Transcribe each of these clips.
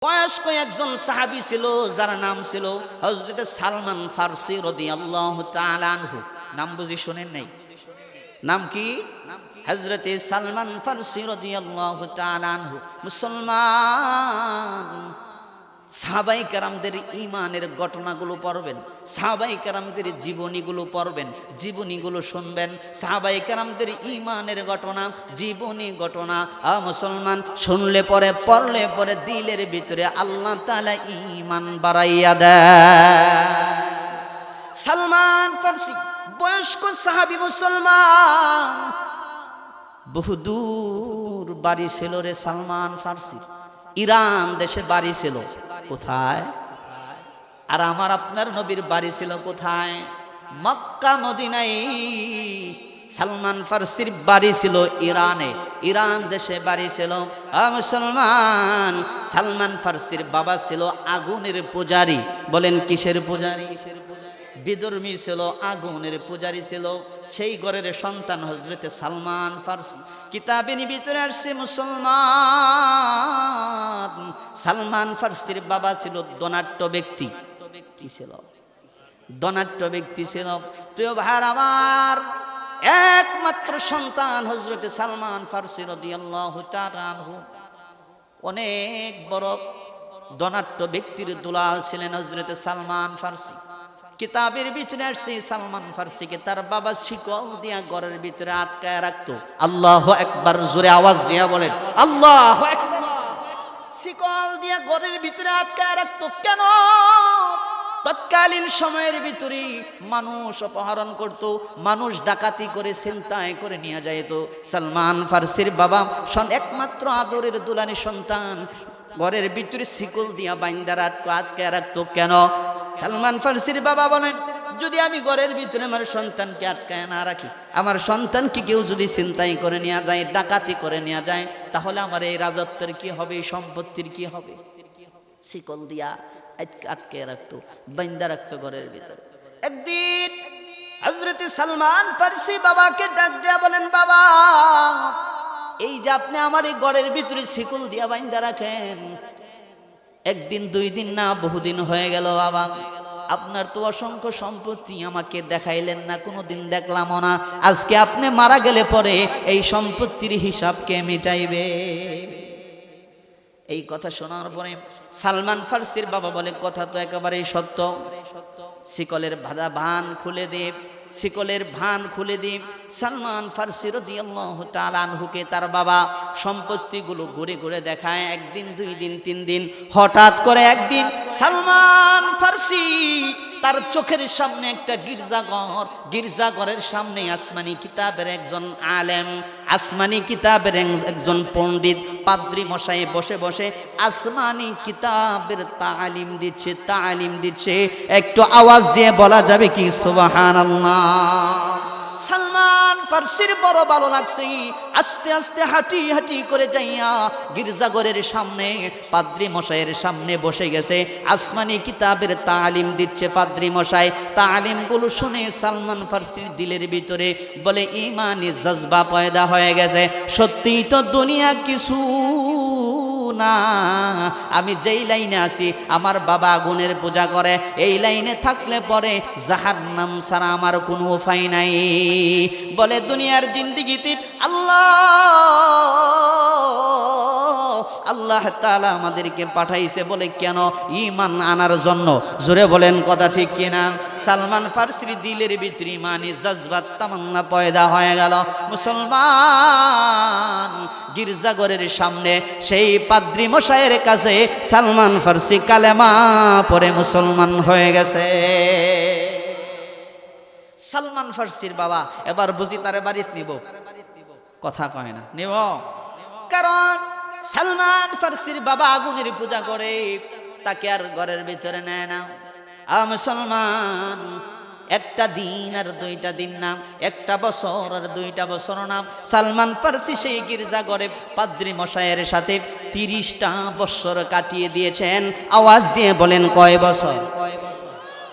বয়স্ক একজন সাহাবী ছিল যার নাম ছিল হযরত সালমান ফারসি রাদিয়াল্লাহু তাআলা আনহু। নাম বুঝি শুনেন নাই? নাম কি? হযরত সালমান ফারসি রাদিয়াল্লাহু তাআলা আনহু। মুসলমান সাহাবায়ে কেরামদের ঈমানের ঘটনাগুলো পড়বেন, সাহাবায়ে কেরামদের জীবনীগুলো পড়বেন, জীবনীগুলো শুনবেন। সাহাবায়ে কেরামদের ঈমানের ঘটনা, জীবনী ঘটনা মুসলমান শুনলে পরে পড়লে পরে দিলের ভিতরে আল্লাহ তাআলা ঈমান বাড়াইয়া দেয়। সালমান ফারসি বয়স্ক সাহাবী মুসলমান, বহুদূর বাড়ি ছিল রে সালমান ফারসি, ইরান দেশে বাড়ি ছিল। কোথায়? আর আমার আপনার নবীর বাড়ি ছিল কোথায়? মক্কা মদিনায়। সালমান ফারসির বাড়ি ছিল ইরানে, ইরান দেশে বাড়ি ছিল। মুসলমান সালমান ফারসির বাবা ছিল আগুনের পূজারী। বলেন কিসের পূজারী? বিধর্মী ছিল, আগুনের পূজারী ছিল। সেই ঘরের সন্তান হযরতে সালমান ফারসি। কিতাবের ভিতরে আসছে মুসলমান সালমান ফারসির বাবা ছিল ধনাঢ্য ব্যক্তি। কি ছিল? ধনাঢ্য ব্যক্তি ছিল। প্রিয় ভাইরা আমার, একমাত্র সন্তান হযরতে সালমান ফারসি রাদিয়াল্লাহু তাআলা আনহু। অনেক বড় ধনাঢ্য ব্যক্তির দুলাল ছিলেন হযরতে সালমান ফারসি। কিতাবের ভিতরে আসছে সালমান ফারসিকে তার বাবা শিকল দিয়া ঘরের ভিতরে আটকায় রাখতো। আল্লাহু আকবার, জোরে আওয়াজ দিয়া বলেন আল্লাহু আকবার। শিকল দিয়া ঘরের ভিতরে আটকায় রাখতো কেন? তৎকালীন সময়ের ভিতরে মানুষ অপহরণ করত, মানুষ ডাকাতি করে ছিনতাই করে নিয়ে যাইত। সালমান ফারসির বাবা একমাত্র আদরের দুলানি সন্তান, ঘরের ভিতরে শিকল দিয়া বাইন্দা আটকায় রাখতো কেন? সালমান ফারসির বাবা বলেন, যদি আমি ঘরের ভিতরে আমার সন্তানকে আটকায় না রাখি, আমার সন্তানকে কেউ যদি ছিনতাই করে নিয়ে যায়, ডাকাতি করে নিয়ে যায়, তাহলে আমার এই রাজত্বের কি হবে, এই সম্পত্তির কি হবে? শিকল দিয়া আটকে রাখতো, বাইন্দা রাখতো ঘরের ভিতরে। একদিন হযরত সালমান ফারসি বাবাকে ডাক দিয়া বলেন, বাবা, এই যে আপনি আমার এই ঘরের ভিতরে শিকল দিয়া বাইন্দা রাখেন, একদিন দুই দিন না বহুদিন হয়ে গেল বাবা, আপনার তো অসংখ্য সম্পত্তি, আমাকে দেখাইলেন না, কোনোদিন দেখলামও না। আজকে আপনি মারা গেলে পরে এই সম্পত্তির হিসাব কে মিটাইবে? এই কথা শোনার পরে সালমান ফারসির বাবা বলে, কথা তো একেবারেই সত্য, শিকলের ভান খুলে দে, শিকলের ভান খুলে দি। সালমান ফারসি রাদিয়াল্লাহু তাআলা আনহুকে তার বাবা সম্পত্তিগুলো ঘুরে ঘুরে দেখায়। একদিন, দুই দিন, তিন দিন, হঠাৎ করে একদিন সালমান ফারসি তার চোখের সামনে একটা গির্জাঘর, গির্জাঘরের সামনে আসমানি কিতাবের একজন আলেম, আসমানি কিতাবের একজন পণ্ডিত, পাদ্রী মশাই বসে বসে আসমানি কিতাবের তালিম দিচ্ছে, তালিম দিচ্ছে। একটু আওয়াজ দিয়ে বলা যাবে কি সুবহানাল্লাহ? সালমান ফারসির বড় ভালো লাগছে। আস্তে আস্তে হাঁটি হাঁটি করে যাইয়া গির্জাঘরের সামনে পাদ্রী মশাইয়ের সামনে বসে গেছে, আসমানি কিতাবের তালিম দিচ্ছে পাদ্রী মশাই। তালিমগুলো শুনে সালমান ফারসির দিলের ভিতরে বলে ঈমানি জজবা পয়দা হয়ে গেছে, সত্যিই তো দুনিয়া কিছু না, আমি যেই লাইনে আছি, আমার বাবা আগুনের পূজা করে, এই লাইনে থাকলে পরে জাহান্নাম ছাড়া আমার কোনো উপায় নাই। বলে দুনিয়ার জিন্দেগিতে আল্লাহ তাআলা আমাদেরকে পাঠাইছে বলে কেন? ঈমান আনার জন্য। জোরে বলেন কথা ঠিক কিনা? সালমান ফারসির দিলের ভিতরে ঈমানি জজবাত তামান্না পয়দা হয়ে গেল। মুসলমান গির্জাঘরের সামনে সেই পাদ্রী মশাইয়ের কাছে সালমান ফারসি কালেমা পড়ে মুসলমান হয়ে গেছে। সালমান ফারসির বাবা এবার বুঝি তারে বাড়িতে নিব, কথা কয় না, নিব। কারণ সালমান ফারসির বাবা আগুনের পূজা করে, তাকে আর ঘরের ভিতরে নেয় না। মুসলমান একটা দিন আর দুইটা দিন না, একটা বছর আর দুইটা বছর না, সালমান ফারসি সেই গির্জা ঘরে পাদ্রী মশাইয়ের সাথে 30টা বছর কাটিয়ে দিয়েছেন। আওয়াজ দিয়ে বলেন কয় বছর?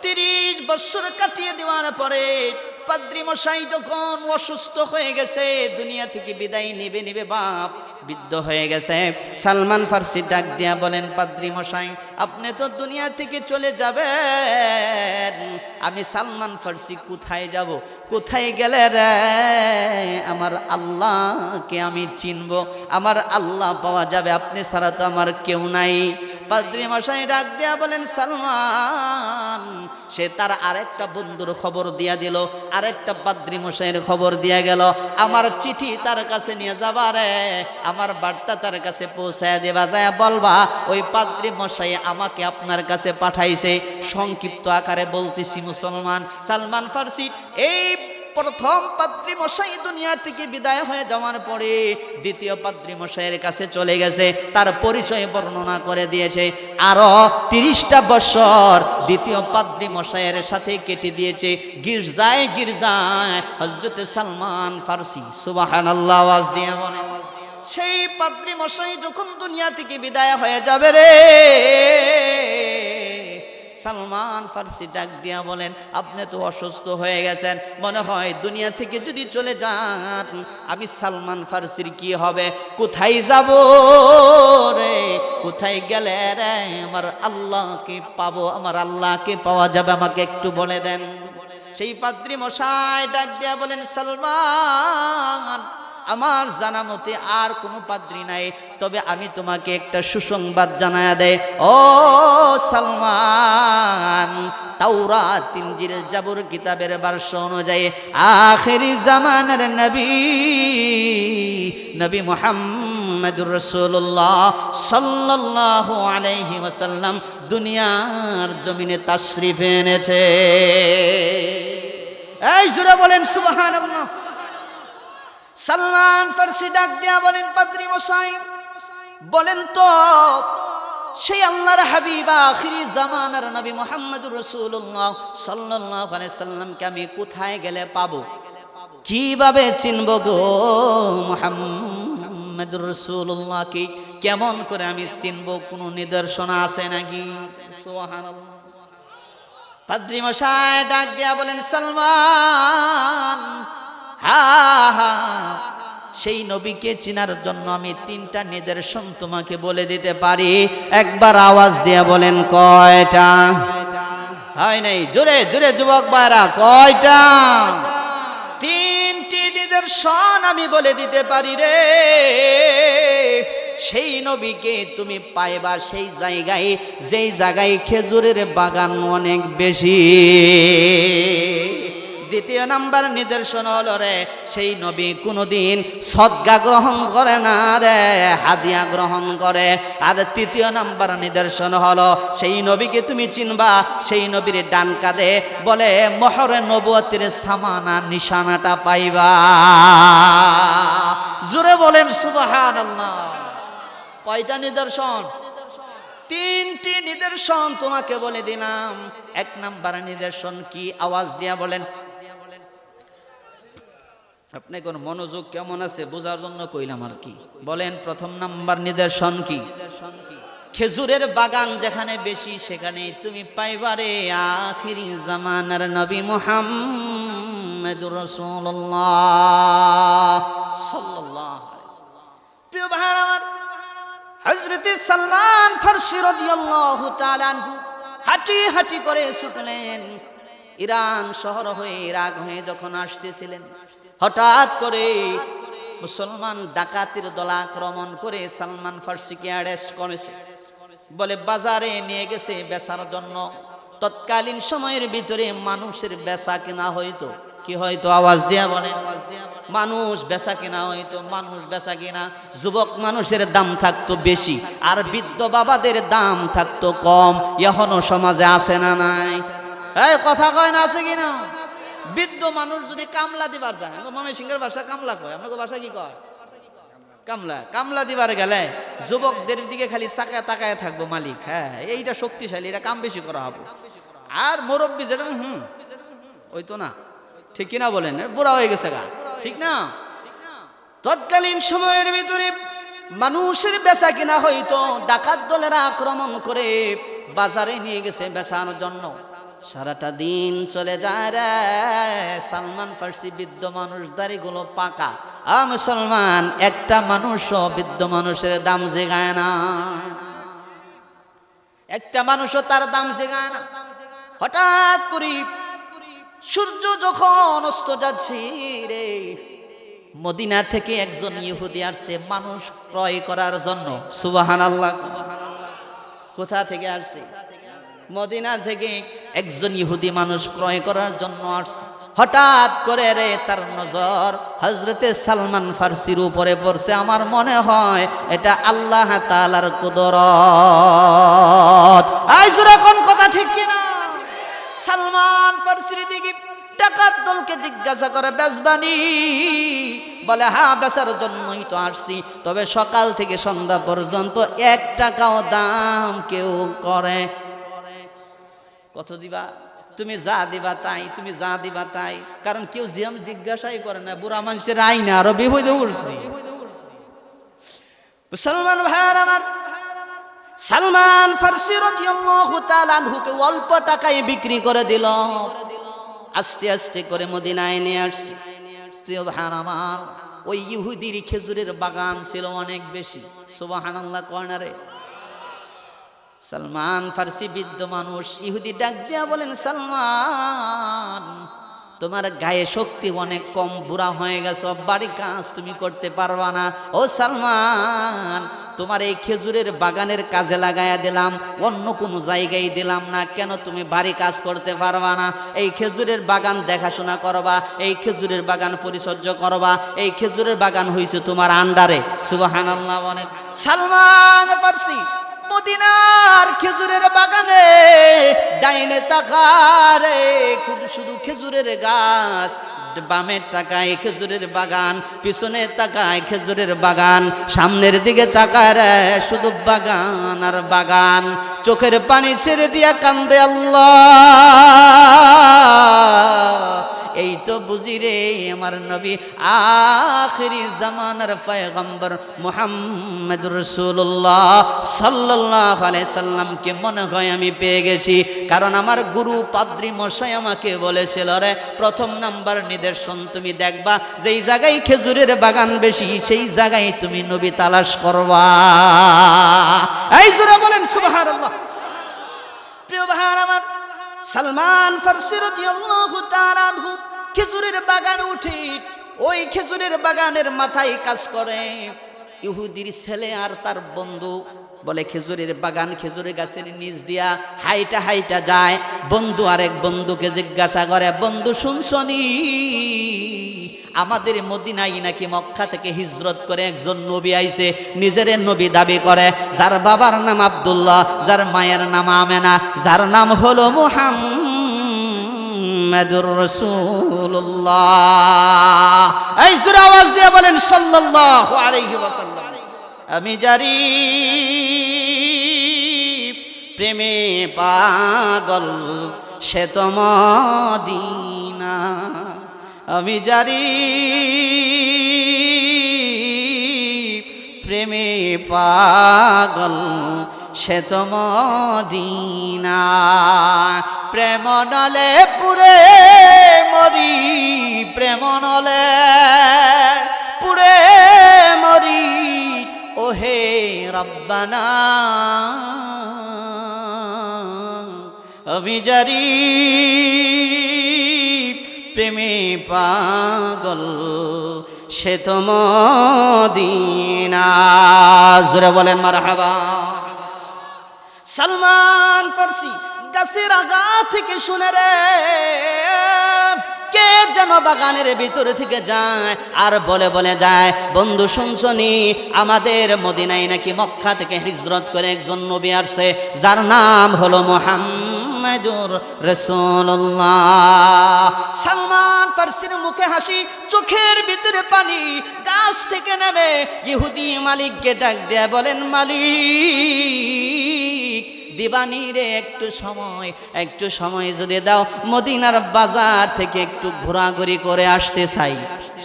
30 বছর কাটিয়ে দেওয়ার পরে পাদ্রী মশাই যখন অসুস্থ হয়ে গেছে, দুনিয়া থেকে বিদায় নিবে বাপ, বৃদ্ধ হয়ে গেছে, সালমান ফার্সি ডাক দিয়া বলেন, পাদ্রী মশাই আপনি তো দুনিয়া থেকে চলে যাবেন, আমি সালমান ফার্সি কোথায় যাব? কোথায় গেলে রে আমার আল্লাহকে আমি চিনব, আমার আল্লাহ পাওয়া যাবে, আপনি ছাড়া তো আমার কেউ নাই। পাদ্রী মশাই ডাক দিয়া বলেন, সালমান, সে তার আরেকটা বন্ধুর খবর দিয়া দিল, আরেকটা পাদ্রী মশাইয়ের খবর দিয়া গেল, আমার চিঠি তার কাছে নিয়ে যাবা রে, আমার বার্তা তার কাছে পৌঁছায় দেবা, যায় বলবা ওই পাদ্রী মশাই আমাকে আপনার কাছে পাঠাইছে। সংক্ষিপ্ত আকারে বলতেছি মুসলমান, সালমান ফার্সি এই প্রথম পাদ্রী মশাই দুনিয়া থেকে বিদায় হয়ে যাওয়ার পরে দ্বিতীয় পাদ্রী মশাইয়ের কাছে চলে গেছে, তার পরিচয় বর্ণনা করে দিয়েছে। আরো 30টা বছর দ্বিতীয় পাদ্রী মশাইয়ের সাথে কেটে দিয়েছে গির্জায় হযরত সালমান ফার্সি, সুবহানাল্লাহ, আওয়াজ দিয়ে বলেন। সেই পাদ্রী মশাই যখন দুনিয়া থেকে বিদায় হয়ে যাবে রে, সালমান ফার্সি ডাক দিয়া বলেন, আপনি তো অসুস্থ হয়ে গেছেন, মনে হয় দুনিয়া থেকে যদি চলে যান আমি সালমান ফার্সির কি হবে? কোথায় যাব রে? কোথায় গেলে রে আমার আল্লাহকে পাবো, আমার আল্লাহকে পাওয়া যাবে, আমাকে একটু বলে দেন। সেই পাদ্রী মশাই ডাক দিয়া বলেন, সালমান, আমার জানা মতে আর কোনো পাদ্রী নাই, তবে আমি তোমাকে একটা সুসংবাদ জানায়া দেয়, ও সালমান, তাওরাত, ইনজিল, জাবুর কিতাবের ভাষ্য অনুযায়ী আখিরি জামানার নবী মুহাম্মদুর রাসূলুল্লাহ সাল্লাল্লাহু আলাইহি ওয়াসাল্লাম দুনিয়ার জমিনে তাশরিফ এনেছে। এই জোরে বলেন সুবহানাল্লাহ। সালমান ফার্সি ডাক দিয়া বলেন, পাদ্রী মশাই বলেন তো, সেই আল্লাহর হাবিব আখিরি জামানার নবী মুহাম্মদুর রাসূলুল্লাহ সাল্লাল্লাহু আলাইহি সাল্লামকে আমি কোথায় গেলে পাবো, কিভাবে চিনব গো? মুহাম্মদুর রাসূলুল্লাহকে কেমন করে আমি চিনব? কোনো নিদর্শন আছে নাকি? সুবহানাল্লাহ। পাদ্রী মশাই ডাক দিয়া বলেন, সালমান, সেই নবীকে চিনার জন্য আমি 3টা নিদর্শন তোমাকে বলে দিতে পারি, একবার আওয়াজ দিয়া বলেন কয়টা? হয় নাই, জোরে জোরে যুবক ভাইরা, কয়টা? 3টি নিদর্শন আমি বলে দিতে পারি রে। সেই নবীকে তুমি পাইবা সেই জায়গায়, যেই জায়গায় খেজুরের বাগান অনেক বেশি। দ্বিতীয় নাম্বার নিদর্শন হলো রে, সেই নবী কোনোদিন সদকা গ্রহণ করে না রে, হাদিয়া গ্রহণ করে। আর তৃতীয় নাম্বার নিদর্শন হলো, সেই নবীকে তুমি চিনবা, সেই নবীর ডান কাঁধে বলে মোহরে নবুয়তের সামানা, নিশানাটা পাইবা। জোরে বলেন সুবহানাল্লাহ। কয়টা নিদর্শন? 3টি নিদর্শন তোমাকে বলে দিলাম। 1 নাম্বার নিদর্শন কি? আওয়াজ দিয়া বলেন। আপনি কোন মনোযোগ কেমন আছে বোঝার জন্য কইলাম আর কি। বলেন, প্রথম নাম্বার নিদর্শন কি? খেজুরের বাগান যেখানে বেশি সেখানে তুমি পাইবারে আখিরি জামানার নবী মুহাম্মদুর রাসূলুল্লাহ সাল্লাল্লাহু আলাইহি। প্রিয় ভাই আমার, হযরত সালমান ফার্সি রাদিয়াল্লাহু তাআলা আনহু হাঁটি হাঁটি করে ছুটলেন। ইরান শহর হয়ে, ইরাক হয়ে যখন আসতেছিলেন, হঠাৎ করে মুসলমান ডাকাতির দল আক্রমণ করে সালমান ফার্সিকে অ্যারেস্ট করেছে, বলে বাজারে নিয়ে গেছে বেচার জন্য। তৎকালীন সময়ের ভিতরে মানুষের বেচা কেনা হইতো, কি হয়তো? আওয়াজ দিয়া বলে। মানুষ বেচা কেনা হইতো, মানুষ বেচা কেনা। যুবক মানুষের দাম থাকতো বেশি, আর বৃদ্ধ বাবাদের দাম থাকতো কম। এখনো সমাজে আছে না নাই? এই কথা কয় না, আছে কিনা? বৃদ্ধ মানুষ যদি কামলা দিবার যায়, ময়মনসিংহের ভাষা কামলা কয়, আপনাদের ভাষা কি কয়? কামলা। কামলা দিবার গেলে যুবকদের দিকে খালি তাকায় থাকবো মালিক, হ্যাঁ এইটা শক্তিশালী, এটা কাম বেশি করা হবে। আর মুরব্বী যেটা ওই তো না, ঠিক কিনা বলেন? বুড়া হয়ে গেছে গা, ঠিক না? তৎকালীন সময়ের ভিতরে মানুষের বেচা কিনা হইতো, ডাকাত দলেরা আক্রমণ করে বাজারে নিয়ে গেছে বেচানোর জন্য। সারাটা দিন চলে যায় রে। সালমান ফার্সি বৃদ্ধ মানুষ, দাড়িগুলো পাকা। মুসলমান, একটা মানুষও বৃদ্ধ মানুষের দাম জেগায় না, একটা মানুষও তার দাম জেগায় না। হঠাৎ করে সূর্য যখন অস্ত যাচ্ছে রে, মদিনা থেকে একজন ইহুদি আসছে মানুষ ক্রয় করার জন্য। সুবহানাল্লাহ। কোথা থেকে আসছে? মদিনা থেকে একজন ইহুদি মানুষ ক্রয় করার জন্য আসছে। হঠাৎ করে রে তার নজর হযরতে সালমান ফার্সির উপরে পড়ছে। আমার মনে হয় এটা আল্লাহ তাআলার কুদরত। আই জোরে কোন কথা ঠিক কিনা? সালমান ফার্সির দিকে ডাকাত দলকে জিজ্ঞাসা করে, বেচবানি? বলে হ্যাঁ, বেচার জন্যই তো আসছি, তবে সকাল থেকে সন্ধ্যা পর্যন্ত 1 টাকাও দাম কেউ করে। কত দিবা? তুমি যা দিবা তাই, তুমি যা দিবা তাই। কারণ কেউ জিজ্ঞাসাই করে না। বুড়া মানুষের আইনা আরো বিপদে উঠছি। মুসলমান ভাইয়ার আমার, সালমান ফার্সি রাদিয়াল্লাহু তাআলা আনহুকে অল্প টাকায় বিক্রি করে দিল। আস্তে আস্তে করে মদিনায় নিয়ে আসছে। ভাইয়ার আমার, ওই ইহুদির খেজুরের বাগান ছিল অনেক বেশি। সুবহানাল্লাহ কর্নারে। সালমান ফার্সি বৃদ্ধ মানুষ, ইহুদি ডাক দিয়া বলেন, সালমান, তোমার গায়ে শক্তি অনেক কম, বুড়া হয়ে গেছো, বাড়ি কাজ তুমি করতে পারবা না। ও সালমান, তোমার এই খেজুরের বাগানের কাজে লাগাইয়া দিলাম, অন্য কোনো জায়গায় দিলাম না। কেন তুমি বাড়ি কাজ করতে পারবা না? এই খেজুরের বাগান দেখাশোনা করবা, এই খেজুরের বাগান পরিচর্যা করবা, এই খেজুরের বাগান হইছে তোমার আন্ডারে। সুবহানাল্লাহ বলেন। সালমান ফার্সি মদিনার খেজুরের বাগানে ডাইনে তাকারে, শুধু খেজুরের গাছ। বামের তাকায় খেজুরের বাগান, পিছনে তাকায় খেজুরের বাগান, সামনের দিকে তাকায় শুধু বাগান আর বাগান। চোখের পানি ছেড়ে দিয়া কান্দে, আল্লাহ, এই তো বুঝি রে আমার নবী আখিরি জামানার পয়গম্বর মুহাম্মদুর রাসূলুল্লাহ সাল্লাল্লাহু আলাইহি সাল্লামকে মনে হয় আমি পেয়ে গেছি। কারণ আমার গুরু পাদ্রী মশাই আমাকে বলেছিল, রে প্রথম নাম্বার নিদর্শন তুমি দেখবা, যেই জায়গায় খেজুরের বাগান বেশি সেই জায়গায় তুমি নবী তালাশ করবা। এই জোরে বলেন সুবহানাল্লাহ। প্রিয় ভাইরা আমার, সালমান ফার্সি রাদিয়াল্লাহু তাআলা আনহু খেজুরের বাগান উঠে ওই খেজুরের বাগানের মাথায় কাজ করে ইহুদির ছেলে আর তার বন্ধু। বলে খেজুরের বাগান, খেজুরের গাছের নিচ দিয়া হাইটা হাইটা যায়। বন্ধু আরেক বন্ধুকে জিজ্ঞাসা করে, বন্ধু শুনছনি আমাদের মদিনায় নাকি মক্কা থেকে হিজরত করে একজন নবী আইছে, নিজের নবী দাবি করে, যার বাবার নাম আব্দুল্লাহ, যার মায়ের নাম আমেনা, যার নাম হলো মুহাম্মাদুর রাসূলুল্লাহ। এই জোরে আওয়াজ দিয়ে বলেন সাল্লাল্লাহু আলাইহি ওয়াসাল্লাম। আমি জারি প্রেমে পাগল সে তো মদিনা, আমি জারি প্রেমে পাগল সে তো মদিনা, প্রেম নলে পুরে মরি, প্রেম নলে পুরে মরি, ওহে রব্বানা আমি জারি প্রেমে পাগল সে তো মদিনা। জোরে বলেন মারহাবা। সালমান ফার্সি গাছের আগা থেকে শুনে রে কে যেন বাগানের ভিতরে থেকে যায় আর বলে বলে যায়, বন্ধু শুনছনি আমাদের মদিনায় নাকি মক্কা থেকে হিজরত করে একজন নবী আসছে, যার নাম হলো মুহাম্মাদুর রাসূলুল্লাহ। সালমান ফার্সির মুখে হাসি, চোখের ভিতরে পানি। গাছ থেকে নেমে ইহুদি মালিককে ডাক দিয়ে বলেন, মালিক দিবানি রে একটু সময় যদি দাও, মদিনার বাজার থেকে একটু ঘোরাঘুরি করে আসতে চাই।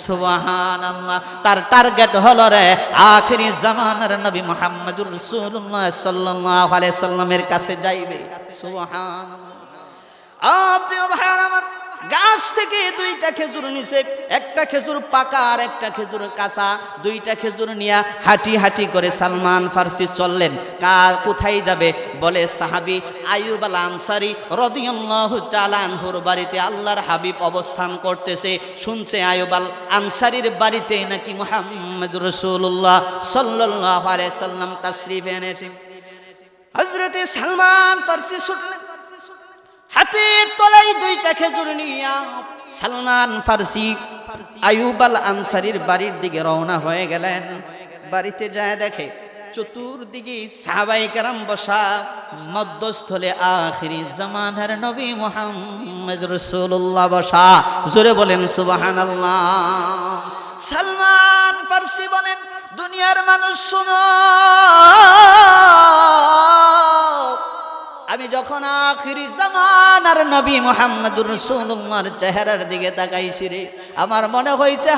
সুবহানাল্লাহ। তার টার্গেট হলো রে আখিরি জামানার নবী মুহাম্মদুর রাসূলুল্লাহ সাল্লাল্লাহু আলাইহি সাল্লামের কাছে যাইবে। সুবহানাল্লাহ। প্রিয় ভাইয়ার আমার, গাছ থেকে দুইটা খেজুর নিছে, একটা খেজুর পাকা আর একটা খেজুর কাঁচা। দুইটা খেজুর নিয়ে হাঁটি হাঁটি করে সালমান ফার্সি চললেন। কোথায় যাবে? বলে সাহাবী আইয়ুব আল আনসারী রাদিয়াল্লাহু তাআলা আনহুর বাড়িতে আল্লাহর হাবিব অবস্থান করতেছে। শুনছে আইয়ুব আল আনসারীর বাড়িতে নাকি মুহাম্মদুর রাসূলুল্লাহ সাল্লাল্লাহু আলাইহি সাল্লাম তাশরীফ এনেছে। হযরতে সালমান ফার্সি ছুটলেন, হাতের তলায় দুইটা খেজুর নিয়া সালমান ফার্সি আইয়ুব আল আনসারীর বাড়ির দিকে রওনা হয়ে গেলেন। বাড়িতে যায় দেখে চতুর্দিকে সাহাবায়ে কেরাম বসা, মধ্যস্থলে আখিরি জামানার নবী মুহাম্মদ রাসূলুল্লাহ বসা। জোরে বলেন সুবহানাল্লাহ। সালমান ফার্সি বলেন, দুনিয়ার মানুষ শোনো, আমি যখন আখিরি জামানার নবী মুহাম্মদুর রাসূলুল্লাহর চেহারার দিকে তাকাইছি রে, আমার মনে হয়েছে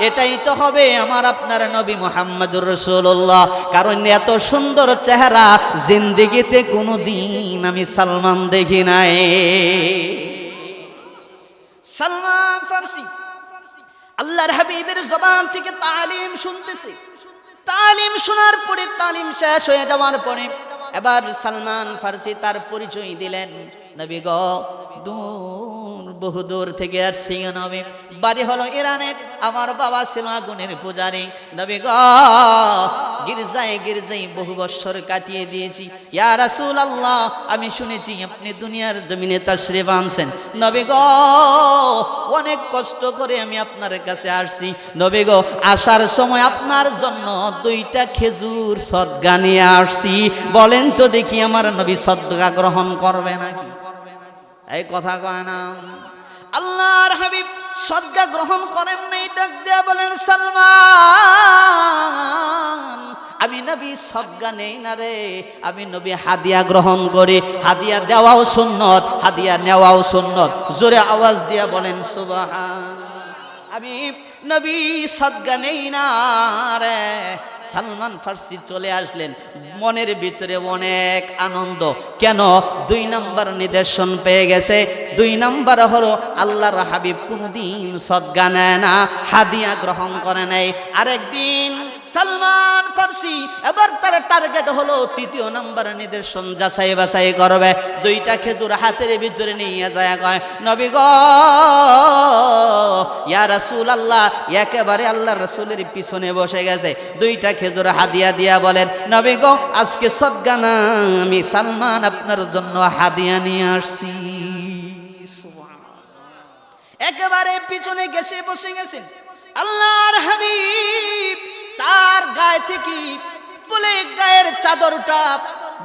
এটাই তো হবে আমার আপনার নবী মুহাম্মদুর রাসূলুল্লাহ। কারণ এত সুন্দর চেহারা জিন্দেগিতে কোনোদিন আমি সালমান দেখি নাই। সালমান ফার্সি আল্লাহর হাবিবের জবান থেকে তালিম শুনতেছে। তালিম শোনার পরে, তালিম শেষ হয়ে যাওয়ার পরে এবার সালমান ফার্সি তার পরিচয় দিলেন। নবী গো, বহুদূর থেকে আসছি নবী, বাড়ি হলো ইরানের, আমার বাবা ছিল আগুনের পূজারী। নবী গো, গির্জায় গির্জায় বহু বছর কাটিয়ে দিয়েছি। ইয়া রাসূলুল্লাহ, আমি শুনেছি আপনি দুনিয়ার জমিনে তাশরীফ আনছেন। নবী গো, অনেক কষ্ট করে আমি আপনার কাছে আসছি। নবী গো, আসার সময় আপনার জন্য দুইটা খেজুর সদকা নিয়ে আসছি। বলেন তো দেখি আমার নবী সদকা গ্রহণ করবে নাকি? এই কথা কয় না। আল্লাহর হাবিব সদকা গ্রহণ করেন নাই, ডাক দেয়া বলেন, সালমান, আমি নবী সদকা নেই না রে, আমি নবী হাদিয়া গ্রহণ করি। হাদিয়া দেওয়াও সুন্নত, হাদিয়া নেওয়াও সুন্নত। জোরে আওয়াজ দিয়া বলেন সুবহান। আমি নবী সদকা নেই না রে। সালমান ফার্সি চলে আসলেন, মনের ভিতরে অনেক আনন্দ। কেন? 2 নম্বর নিদর্শন পেয়ে গেছে। 2 নম্বর হলো আল্লাহর হাবিব কোনদিন সদকা নেয় না, হাদিয়া গ্রহণ করে নাই। আরেকদিন সালমান ফার্সি এবার তার টার্গেট হলো 3য় নম্বর নিদর্শন যাচাই বাছাই করবে। 2টা খেজুর হাতের ভিতরে নিয়ে যায়, কয়, নবী গো, ইয়া রাসূলুল্লাহ, একেবারে আল্লাহর রাসূলের পিছনে বসে গেছে। 2টা খেজুর হাদিয়া দিয়া বলেন, নবী গো, আজকে সদকা না, আমি সালমান আপনার জন্য হাদিয়া নিয়ে আসছি। একেবারে পিছনে গেছে বসে গেছেন আল্লাহর হাবিব। তার গায়ে থেকে বলে গায়ের চাদরটা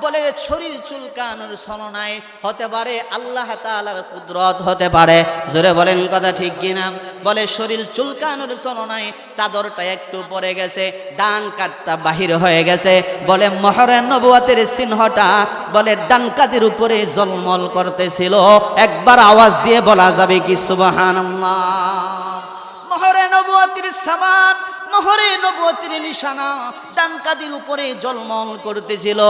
বলে শরীর চুলকানোর ছলনায় হতে পারে আল্লাহ তাআলার কুদরত হতে পারে। জোরে বলেন কথা ঠিক কিনা? বলে শরীর চুলকানোর ছলনায় চাদরটা একটু পরে গেছে, ডান কাটটা বাহির হয়ে গেছে। বলে মোহরে নবুয়তের চিহ্নটা বলে ডান কাদের উপরে ঝলমল করতেছিল। একবার আওয়াজ দিয়ে বলা যাবে কি সুবহানাল্লাহ? মোহরে নবুয়তের সামান, মোহরে নবুয়তের নিশানা ডান কাদের উপরে ঝলমল করতেছিল।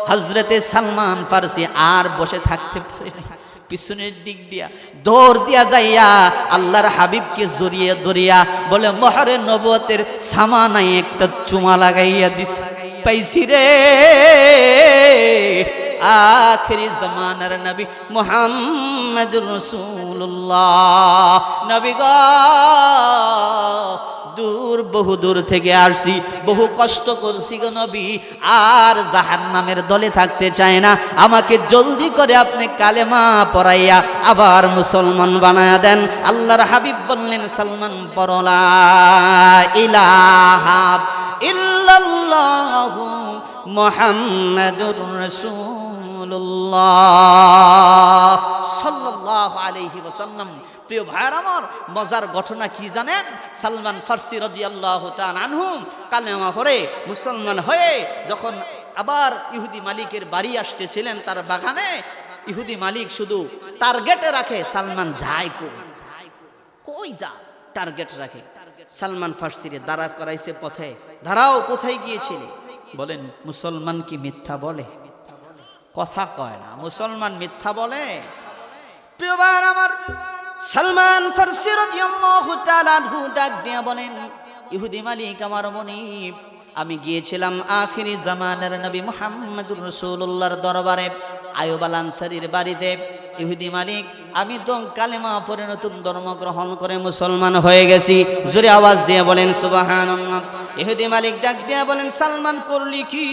হযরতে সালমান ফার্সি আর বসে থাকতে পারে না, পিছনের দিক দিয়া দৌড় দিয়া যাইয়া আল্লাহর হাবিবকে জড়িয়ে ধরিয়া বলে মোহরে নবুয়তের সামানায় একটা চুমা লাগাইয়া দিস। পাইছি রে আখিরি জামানার নবী মুহাম্মদুর রাসূলুল্লাহ। নবী গো, বহু দূর থেকে আসছি, বহু কষ্ট করছি গো নবী, আর জাহান্নামের দলে থাকতে চাই না। আমাকে জলদি করে আপনি কালেমা পড়াইয়া আবার মুসলমান বানায়া দেন। আল্লাহর হাবিব বললেন, সালমান, পড় লা ইলাহা ইল্লাল্লাহু মুহাম্মাদুর রাসূলুল্লাহ সাল্লাল্লাহু আলাইহি ওয়াসাল্লাম। প্রিয় ভাইয়ের আমার, মজার ঘটনা কি জানেন? সালমান ফার্সি রাদিয়াল্লাহু তাআলা আনহু কালেমা পড়ে মুসলমান হয়ে যখন আবার ইহুদি মালিকের বাড়ি আসতেছিলেন তার বাগানে, ইহুদি মালিক শুধু টার্গেটে রাখে সালমান যায় কই যা, টার্গেট রাখে। সালমান ফার্সিরে দাঁড়া করাইছে পথে, দাঁড়াও, কোথায় গিয়েছিলে? বলেন, মুসলমান কি মিথ্যা বলে? কথা কয় না, মুসলমান মিথ্যা বলে। প্রিয় ভাই আমার, সালমান ফারসি রাদিয়াল্লাহু তাআলা আনহু ডাক দিয়া বলেন, ইহুদি মালিক আমার মনিব, আমি গিয়েছিলাম আখিরি জামানার নবী মুহাম্মদুর রাসূলুল্লাহর দরবারে, আইয়ুব আল আনসারীর বাড়িতে। ইহুদি মালিক, আমি তো কালেমা পড়ে নতুন ধর্ম গ্রহণ করে মুসলমান হয়ে গেছি। জোরে আওয়াজ দিয়ে বলেন সুবহানাল্লাহ। ইহুদি মালিক ডাক দিয়া বলেন, সালমান করলি কি?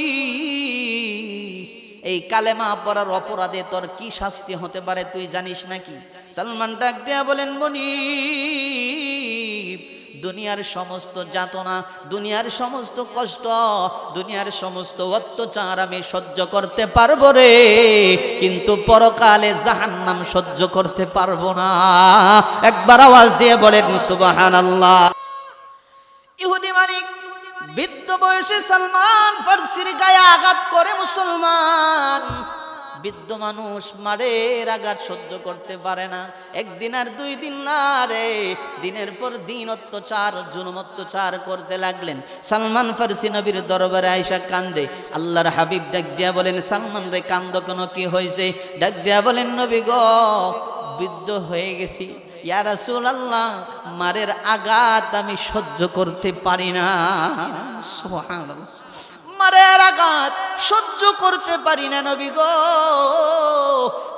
এই কালেমা পড়ার অপরাধে তোর কি শাস্তি হতে পারে তুই জানিস নাকি? সালমান ডাক দিয়া বলেন, মনিব, দুনিয়ার সমস্ত যাতনা, দুনিয়ার সমস্ত কষ্ট, দুনিয়ার সমস্ত অত্যাচার আমি সহ্য করতে পারবো রে, কিন্তু পরকালে জাহান্নাম সহ্য করতে পারবো না। একবার আওয়াজ দিয়ে বলেন সুবহানাল্লাহ। ইহুদি মালিক বৃদ্ধ বয়সে সালমান ফারসির গায়ে আঘাত করে মুসলমান। বৃদ্ধ মানুষ মারের আঘাত সহ্য করতে পারে না। একদিন আর 2 দিন না রে, দিনের পর দিন অত্যাচার, জুলুম অত্যাচার করতে লাগলেন। সালমান ফারসি নবীর দরবারে আয়েশা কান্দে। আল্লাহর হাবিব ডাক দিয়া বলেন, সালমান রে কান্দ কেন, কি হয়েছে? ডাক দিয়া বলেন, নবী গো, বৃদ্ধ হয়ে গেছি, ইয়া রাসূলুল্লাহ, মারের আঘাত আমি সহ্য করতে পারি না। সুবহানাল্লাহ, মারের আঘাত সহ্য করতে পারি না নবী গো।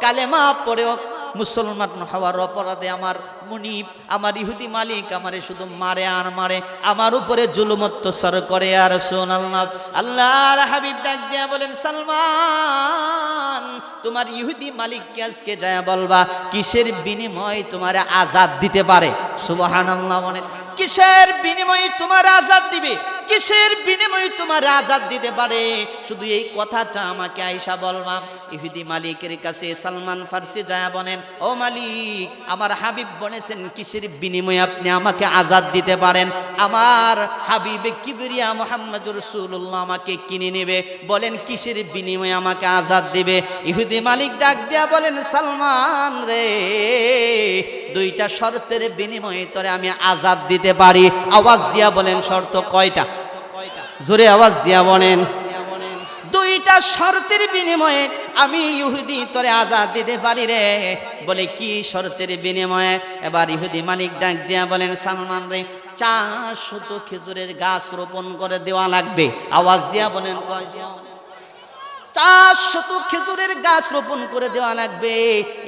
কালেমা পড়েও মুসলমান হওয়ার অপরাধে আমার মুনিব, আমার ইহুদি মালিক আমারে শুধু মারে আর মারে, আমার উপরে জুলুম অত্যাচার করে। আর রাসূলুল্লাহ, আল্লাহর হাবিব ডাক দিয়া বলেন, সালমান, তোমার ইহুদি মালিককে আজকে যায় বলবা কিসের বিনিময়ে তোমারে আজাদ দিতে পারে। সুবহানাল্লাহ বলেন, কিসের বিনিময়ে তোমার আজাদ দিবে? কিসের বিনিময়ে তোমার আজাদ দিতে পারে? শুধু এই কথাটা আমাকে আয়েশা বলবা। ইহুদি মালিকের কাছে সালমান ফারসি যায় বলেন, ও মালিক, আমার হাবিব বলেছেন কিসের বিনিময়ে আপনি আমাকে আজাদ দিতে পারেন? আমার হাবিবে কিবরিয়া মুহাম্মদুর রাসূলুল্লাহ আমাকে কিনে নেবে, বলেন কিসের বিনিময়ে আমাকে আজাদ দিবে? ইহুদি মালিক ডাক দিয়া বলেন, সালমান রে, 2টা শর্তের বিনিময়ে তোরে আমি আজাদ দিতে পারি। আওয়াজ দিয়া বলেন, শর্ত কয়টা? জোরে আওয়াজ দিয়া বলেন। 2টা শর্তের বিনিময়ে আমি ইহুদি তোরে আজাদ দিতে পারি রে। বলে কি শর্তের বিনিময়ে? এবার ইহুদি মালিক ডাক দিয়া বলেন, সালমান রে, 400 খেজুরের গাছ রোপণ করে দেওয়া লাগবে। আওয়াজ দিয়া বলেন, 400 খেজুরের গাছ রোপণ করে দেওয়া লাগবে।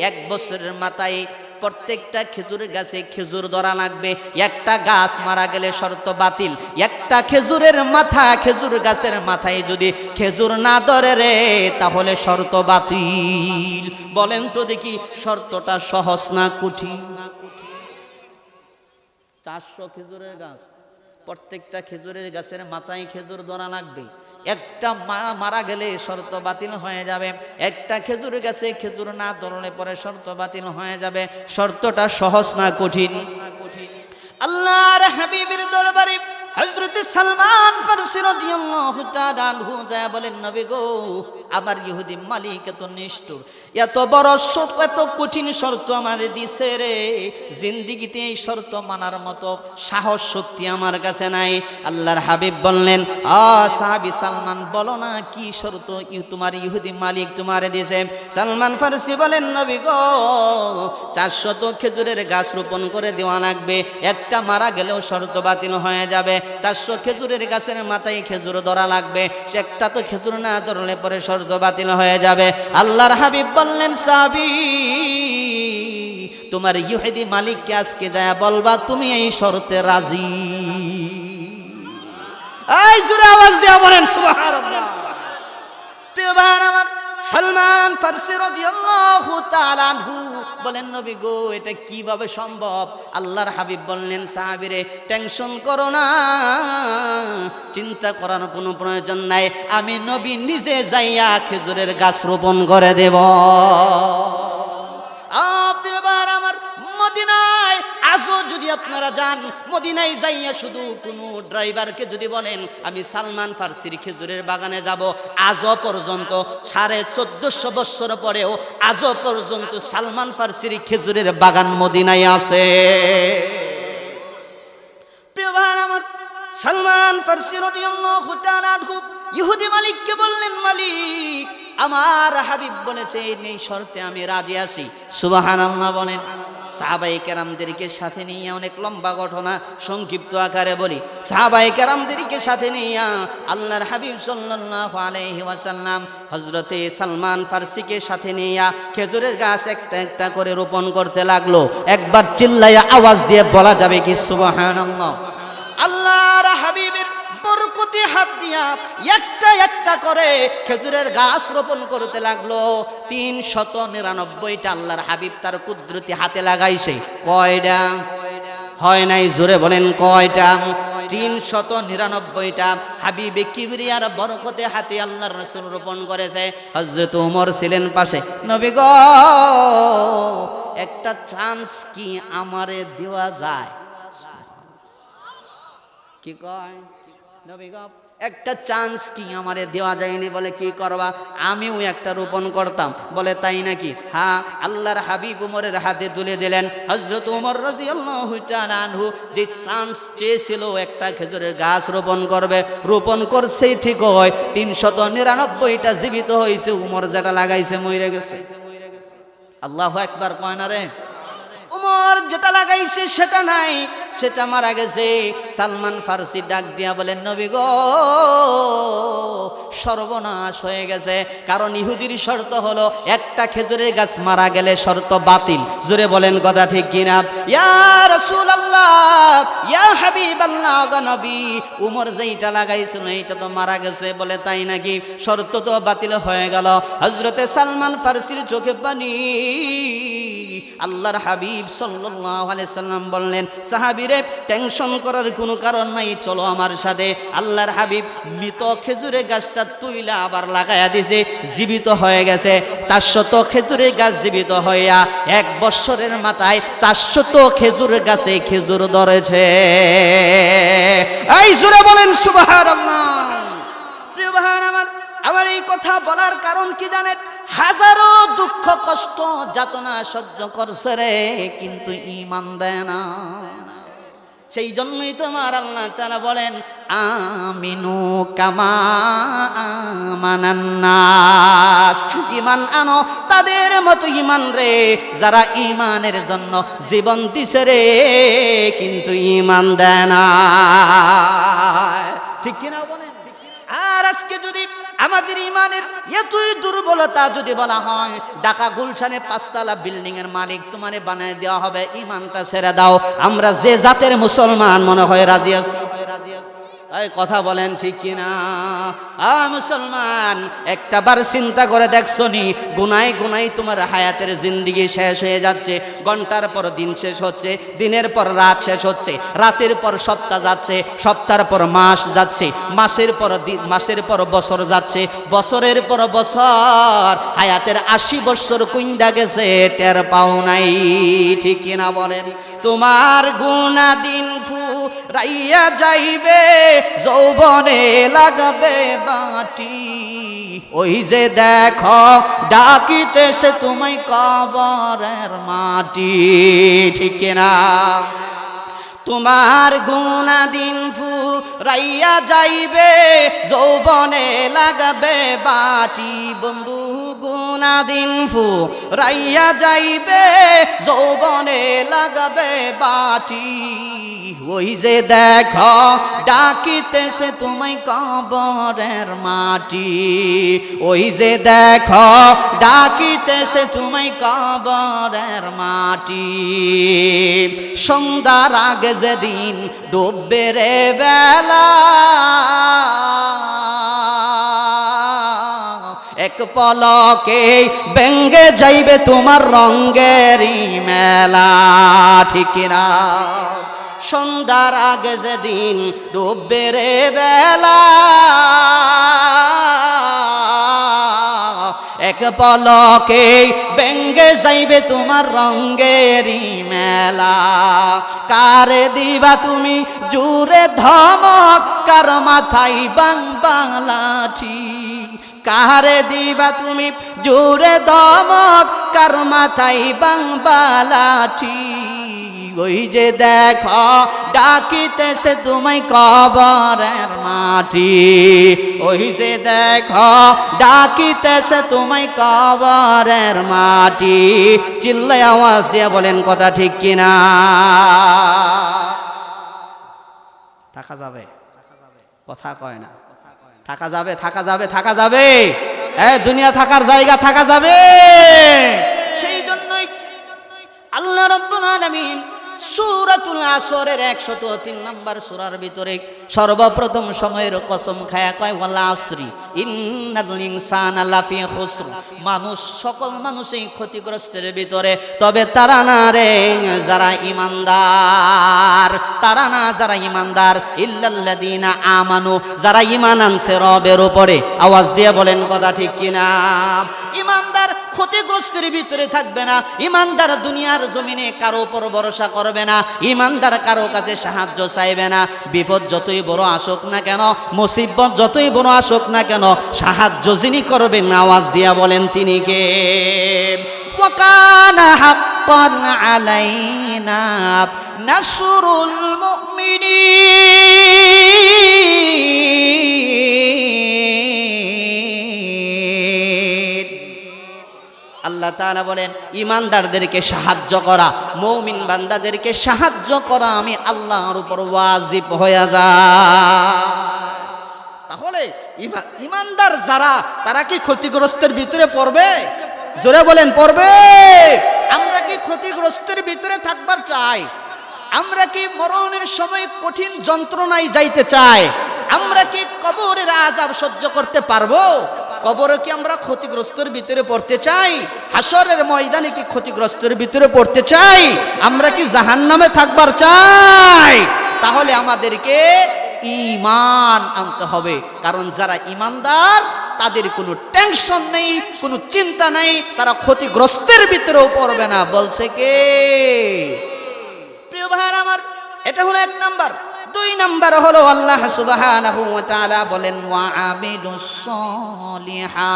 1 বছরের মাথায় প্রত্যেকটা খেজুরের গাছে খেজুর ধরা লাগবে। একটা গাছ মারা গেলে শর্ত বাতিল। একটা খেজুরের মাথা, খেজুর গাছের মাথায় যদি খেজুর না ধরে রে, তাহলে শর্ত বাতিল। বলেন তো দেখি, শর্তটা সহজ না কঠিন? 400 খেজুরের গাছ, প্রত্যেকটা খেজুরের গাছের মাথায় খেজুর ধরা লাগবে। একটা মারা গেলে শর্ত বাতিল হয়ে যাবে। একটা খেজুর গাছে খেজুর না ধরলে পরে শর্ত বাতিল হয়ে যাবে। শর্তটা সহজ না কঠিন? আল্লাহর হাবিবের দরবারে হযরত সালমান ফারসি রাদিয়াল্লাহু তাআলা আনহু যায় বলেন, নবী গো, আমার ইহুদি মালিক এত নিষ্ঠুর, এত বড় শর্ত, এত কঠিন শর্ত আমারে দিছে রে, জিন্দেগিতে এই শর্ত মানার মতো সাহস শক্তি আমার কাছে নাই। আল্লাহর হাবিব বললেন, সাহাবী সালমান, বলো না কি শর্ত তোমার ইহুদি মালিক তোমারে দিয়েছে? সালমান ফারসি বলেন, নবী গো, 400 খেজুরের গাছ রোপণ করে দেওয়া লাগবে। একটা মারা গেলেও শর্ত বাতিল হয়ে যাবে। 400 খেজুরের গাছের মাথায় খেজুর ধরা লাগবে। একটা তো খেজুর না ধরলে পরে শর্ত বাতিল হয়ে যাবে। আল্লাহর হাবিব বললেন, সাহাবী, তোমার ইহুদি মালিককে আজকে যায় বলবা তুমি এই শর্তে রাজি। এই জোরে আওয়াজ দিয়ে বলেন সুবহানাল্লাহ। প্রিয় ভাই আমার, সালমান ফারসি রাদিয়াল্লাহু তাআলা আনহু বলেন, নবী গো, এটা কিভাবে সম্ভব? আল্লাহর হাবিব বললেন, সাহাবীরে, টেনশন করো না, চিন্তা করার কোনো প্রয়োজন নাই, আমি নবী নিজে যাইয়া খেজুরের গাছ রোপণ করে দেব। প্রিয় ভাই আমার, মদিনায় আজও যদি আপনারা যান, মদিনায় যাইয়া শুধু কোনো ড্রাইভারকে যদি বলেন আমি সালমান ফারসির খেজুরের বাগানে যাব, আজও পর্যন্ত 1450 বছর পরেও আজও পর্যন্ত সালমান ফারসির খেজুরের বাগান মদিনায় আছে। প্রিয় ভাই আমার, সালমান ফারসি রাদিয়াল্লাহু তাআলা আনহু ইহুদি মালিককে বললেন, মালিক, আমার হাবিব বলেছে এই শর্তে আমি রাজি আছি। সুবহানাল্লাহ বলেন। সাহাবায়ে কেরামদেরকে সাথে নিয়ে, অনেক লম্বা ঘটনা সংক্ষিপ্ত আকারে বলি, সাহাবায়ে কেরামদেরকে সাথে নিয়ে আল্লাহর হাবিব সাল্লাল্লাহু আলাইহি ওয়াসাল্লাম হযরতে সালমান ফারসিকে সাথে নিয়ে খেজুরের গাছ একটা একটা করে রোপণ করতে লাগলো। একবার চিল্লাইয়া আওয়াজ দিয়ে বলা যাবে কি সুবহানাল্লাহ? আল্লাহর হাবিবের বরকতি হাত দিয়া একটা একটা করে খেজুরের গাছ রোপণ করতে লাগলো। 399টা আল্লাহর হাবিব তার কুদরতি হাতে লাগাইছে। কয়টা হয় নাই? জোরে বলেন কয়টা? 399টা হাবিবে কিবরিয়ার বরকতে হাতে আল্লাহর রাসূল রোপণ করেছে। হযরত ওমর ছিলেন পাশে। নবী গো, একটা চান্স কি আমারে দেওয়া যায়? কি কয় নবী গো, একটা চান্স কি আমারে দেওয়া যায়নি? বলে কি করবা? আমিও একটা রোপণ করতাম। বলে তাই নাকি? হ্যাঁ। আল্লাহর হাবিব উমরের হাতে তুলে দিলেন। হযরত উমর রাদিয়াল্লাহু তাআলা আনহু যে চান্স চেয়েছিল একটা খেজুরের গাছ রোপণ করবে, রোপণ করছেই ঠিক হয়। 399টা জীবিত হয়েছে। উমর যেটা লাগাইছে মরে গেছে। আল্লাহু আকবার কয় না রে? উমর যেটা লাগাইছে সেটা নাই, সেটা মারা গেছে। সালমান ফারসি ডাক দিয়া বলেন, নবী গো, সর্বনাশ হয়ে গেছে। কারণ ইহুদির শর্ত হলো একটা খেজুরের গাছ মারা গেলে শর্ত বাতিল। জোরে বলেন কথা ঠিক কিনা? ইয়া রাসূলুল্লাহ, ইয়া হাবিবাল্লাহ, গো নবী, উমর যেইটা লাগাইছিল এইটা তো মারা গেছে। বলে তাই নাকি? শর্ত তো বাতিল হয়ে গেল। হযরতে সালমান ফারসির চোখে পানি। আল্লাহর হাবিব সাল্লাল্লাহু আলাইহি সাল্লাম বললেন, সাহাবীরে টেনশন করার কোনো কারণ নাই, চলো আমার সাথে। আল্লাহর হাবিব মৃত খেজুরের গাছটা তুইলা আবার লাগায়া দিছে, জীবিত হয়ে গেছে। 400 খেজুরের গাছ জীবিত হইয়া 1 বছরের মাথায় 400 খেজুরের গাছে খেজুর ধরেছে। এই জোরে বলেন সুবহানাল্লাহ। প্রিয় ভাই আমার এই কথা বলার কারণ কি জানেন? হাজারো দুঃখ কষ্ট যাতনা সহ্য করছে রে, কিন্তু ঈমান দেয় না। সেই জন্যই তোমার আল্লাহ তাআলা বলেন, আমিনু কামা আমানান নাস, ঈমান আনো তাদের মতো ঈমান রে, যারা ঈমানের জন্য জীবন দিছে রে, কিন্তু ঈমান দেয় না। ঠিক কিনা বলেন? আর আজকে যদি আমাদের ইমানের এতই দুর্বলতা যদি বলা হয়, ঢাকা গুলশানে 5 তলা বিল্ডিং এর মালিক তোমারে বানায় দেওয়া হবে, ইমানটা ছেড়ে দাও, আমরা যে জাতের মুসলমান মনে হয় রাজি আছি। এই কথা বলেন ঠিক কিনা? মুসলমান, একটা বার চিন্তা করে দেখছো নি, গুনায় গুনায় তোমার হায়াতের জিন্দিগি শেষ হয়ে যাচ্ছে। ঘন্টার পর দিন শেষ হচ্ছে, দিনের পর রাত শেষ হচ্ছে, রাতের পর সপ্তাহ যাচ্ছে, সপ্তাহের পর মাস যাচ্ছে, মাসের পর বছর যাচ্ছে, বছরের পর বছর, হায়াতের 80 বছর কুইন্দা গেছে, টের পাও নাই। ঠিক কিনা বলেন? তোমার গুনাহ দিন ফুরাইয়া যাইবে, যৌবনে লাগবে বাটি, ওই যে দেখো ডাকিতেছে তোমায় কবরের মাটি। ঠিক কিনা? তোমার গুনাহ দিন ফুরাইয়া যাইবে, যৌবনে লাগবে বাটি, বন্ধু গুনাহ দিন ফুরাইয়া যাইবে, যৌবনে লাগবে বাটি, ওই যে দেখো ডাকিতেছে তোমায় কবরের মাটি, ওই যে দেখো ডাকিতেছে তোমায় কবরের মাটি। সন্ধ্যার আগে যেদিন ডুববে রে বেলা, এক পলকে ভেঙ্গে যাইবে তোমার রঙ্গেরই মেলা। ঠিক না? সন্ধ্যার আগে যেদিন ডুববে রে বেলা, এক পলকে ভেঙ্গে যাইবে তোমার রঙ্গেরই মেলা। কারে দিবা তুমি জুরে ধমক, কার মাথায় বাংবা লাঠি, কারে দিবা তুমি জোরে ধমক, কার মাথায় বাংবা লাঠি, ওই যে দেখো ডাকিতেছে তোমায় কবরের মাটি, ওই যে দেখো ডাকিতেছে তোমায় কবরের মাটি। চিল্লায় আওয়াজ দিয়ে বলেন কথা ঠিক কিনা? থাকা যাবে? কথা কয় না। থাকা যাবে, থাকা যাবে, থাকা যাবে। হ্যাঁ, দুনিয়া থাকার জায়গা, থাকা যাবে। সেই জন্যই আল্লাহ রাব্বুল আলামিন সূরাতুল আসরের 103 নম্বর সূরার ভিতরে সর্বপ্রথম সময়ের কসম খায়া কয় ওয়াল আসরি ইন্নাল ইনসানা লাফি খুসর, মানুষ সকল মানুষই ক্ষতিগ্রস্তের ভিতরে, তবে তারা না রে যারা ঈমানদার, তারা না যারা ঈমানদার, ইল্লাল্লাযীনা আমানু, যারা ঈমান আনছে রবের উপরে। আওয়াজ দিয়ে বলেন কথা ঠিক কিনা? ঈমানদার ক্ষতিগ্রস্তের ভিতরে থাকবে না, ঈমানদার দুনিয়ার জমিনে কারো উপর ভরসা করবে না, ঈমানদার কারো কাছে সাহায্য চাইবে না। বিপদ যতই বড় আসুক না কেন, মুসিবত যতই বড় আসুক না কেন, সাহায্য যিনি করবেন আওয়াজ দিয়া বলেন তিনি কে? ওয়া কানা হাক্কান আলাইনা নাসরুল মুমিনিন। আল্লাহ তাআলা বলেন ঈমানদারদেরকে সাহায্য করা, মুমিন বান্দাদেরকে সাহায্য করা আমি আল্লাহর উপর ওয়াজিব হয়ে যায়। তাহলে ঈমানদার যারা, তারা কি ক্ষতিগ্রস্তের ভিতরে পড়বে? জোরে বলেন পড়বে? আমরা কি ক্ষতিগ্রস্তের ভিতরে থাকবার চাই? আমরা কি মরণের সময় কঠিন যন্ত্রণায় যাইতে চাই? আমরা কি কবরের আযাব সহ্য করতে পারবো? কবরে কি আমরা ক্ষতিগ্রস্তের ভিতরে পড়তে চাই? হাসরের ময়দানে কি ক্ষতিগ্রস্তের ভিতরে পড়তে চাই? আমরা কি জাহান্নামে থাকবার চাই? তাহলে আমাদেরকে ঈমান আনতে হবে, কারণ যারা ঈমানদার তাদের কোনো টেনশন নেই, কোনো চিন্তা নেই, তারা ক্ষতিগ্রস্তের ভিতরেও পড়বে না। বলছে কে? প্রিয় ভাইরা আমার, এটা হলো এক নাম্বার। দুই নাম্বার হলো আল্লাহ সুবহানাহু ওয়া তাআলা বলেন ওয়া আমিলুস সলিহাত।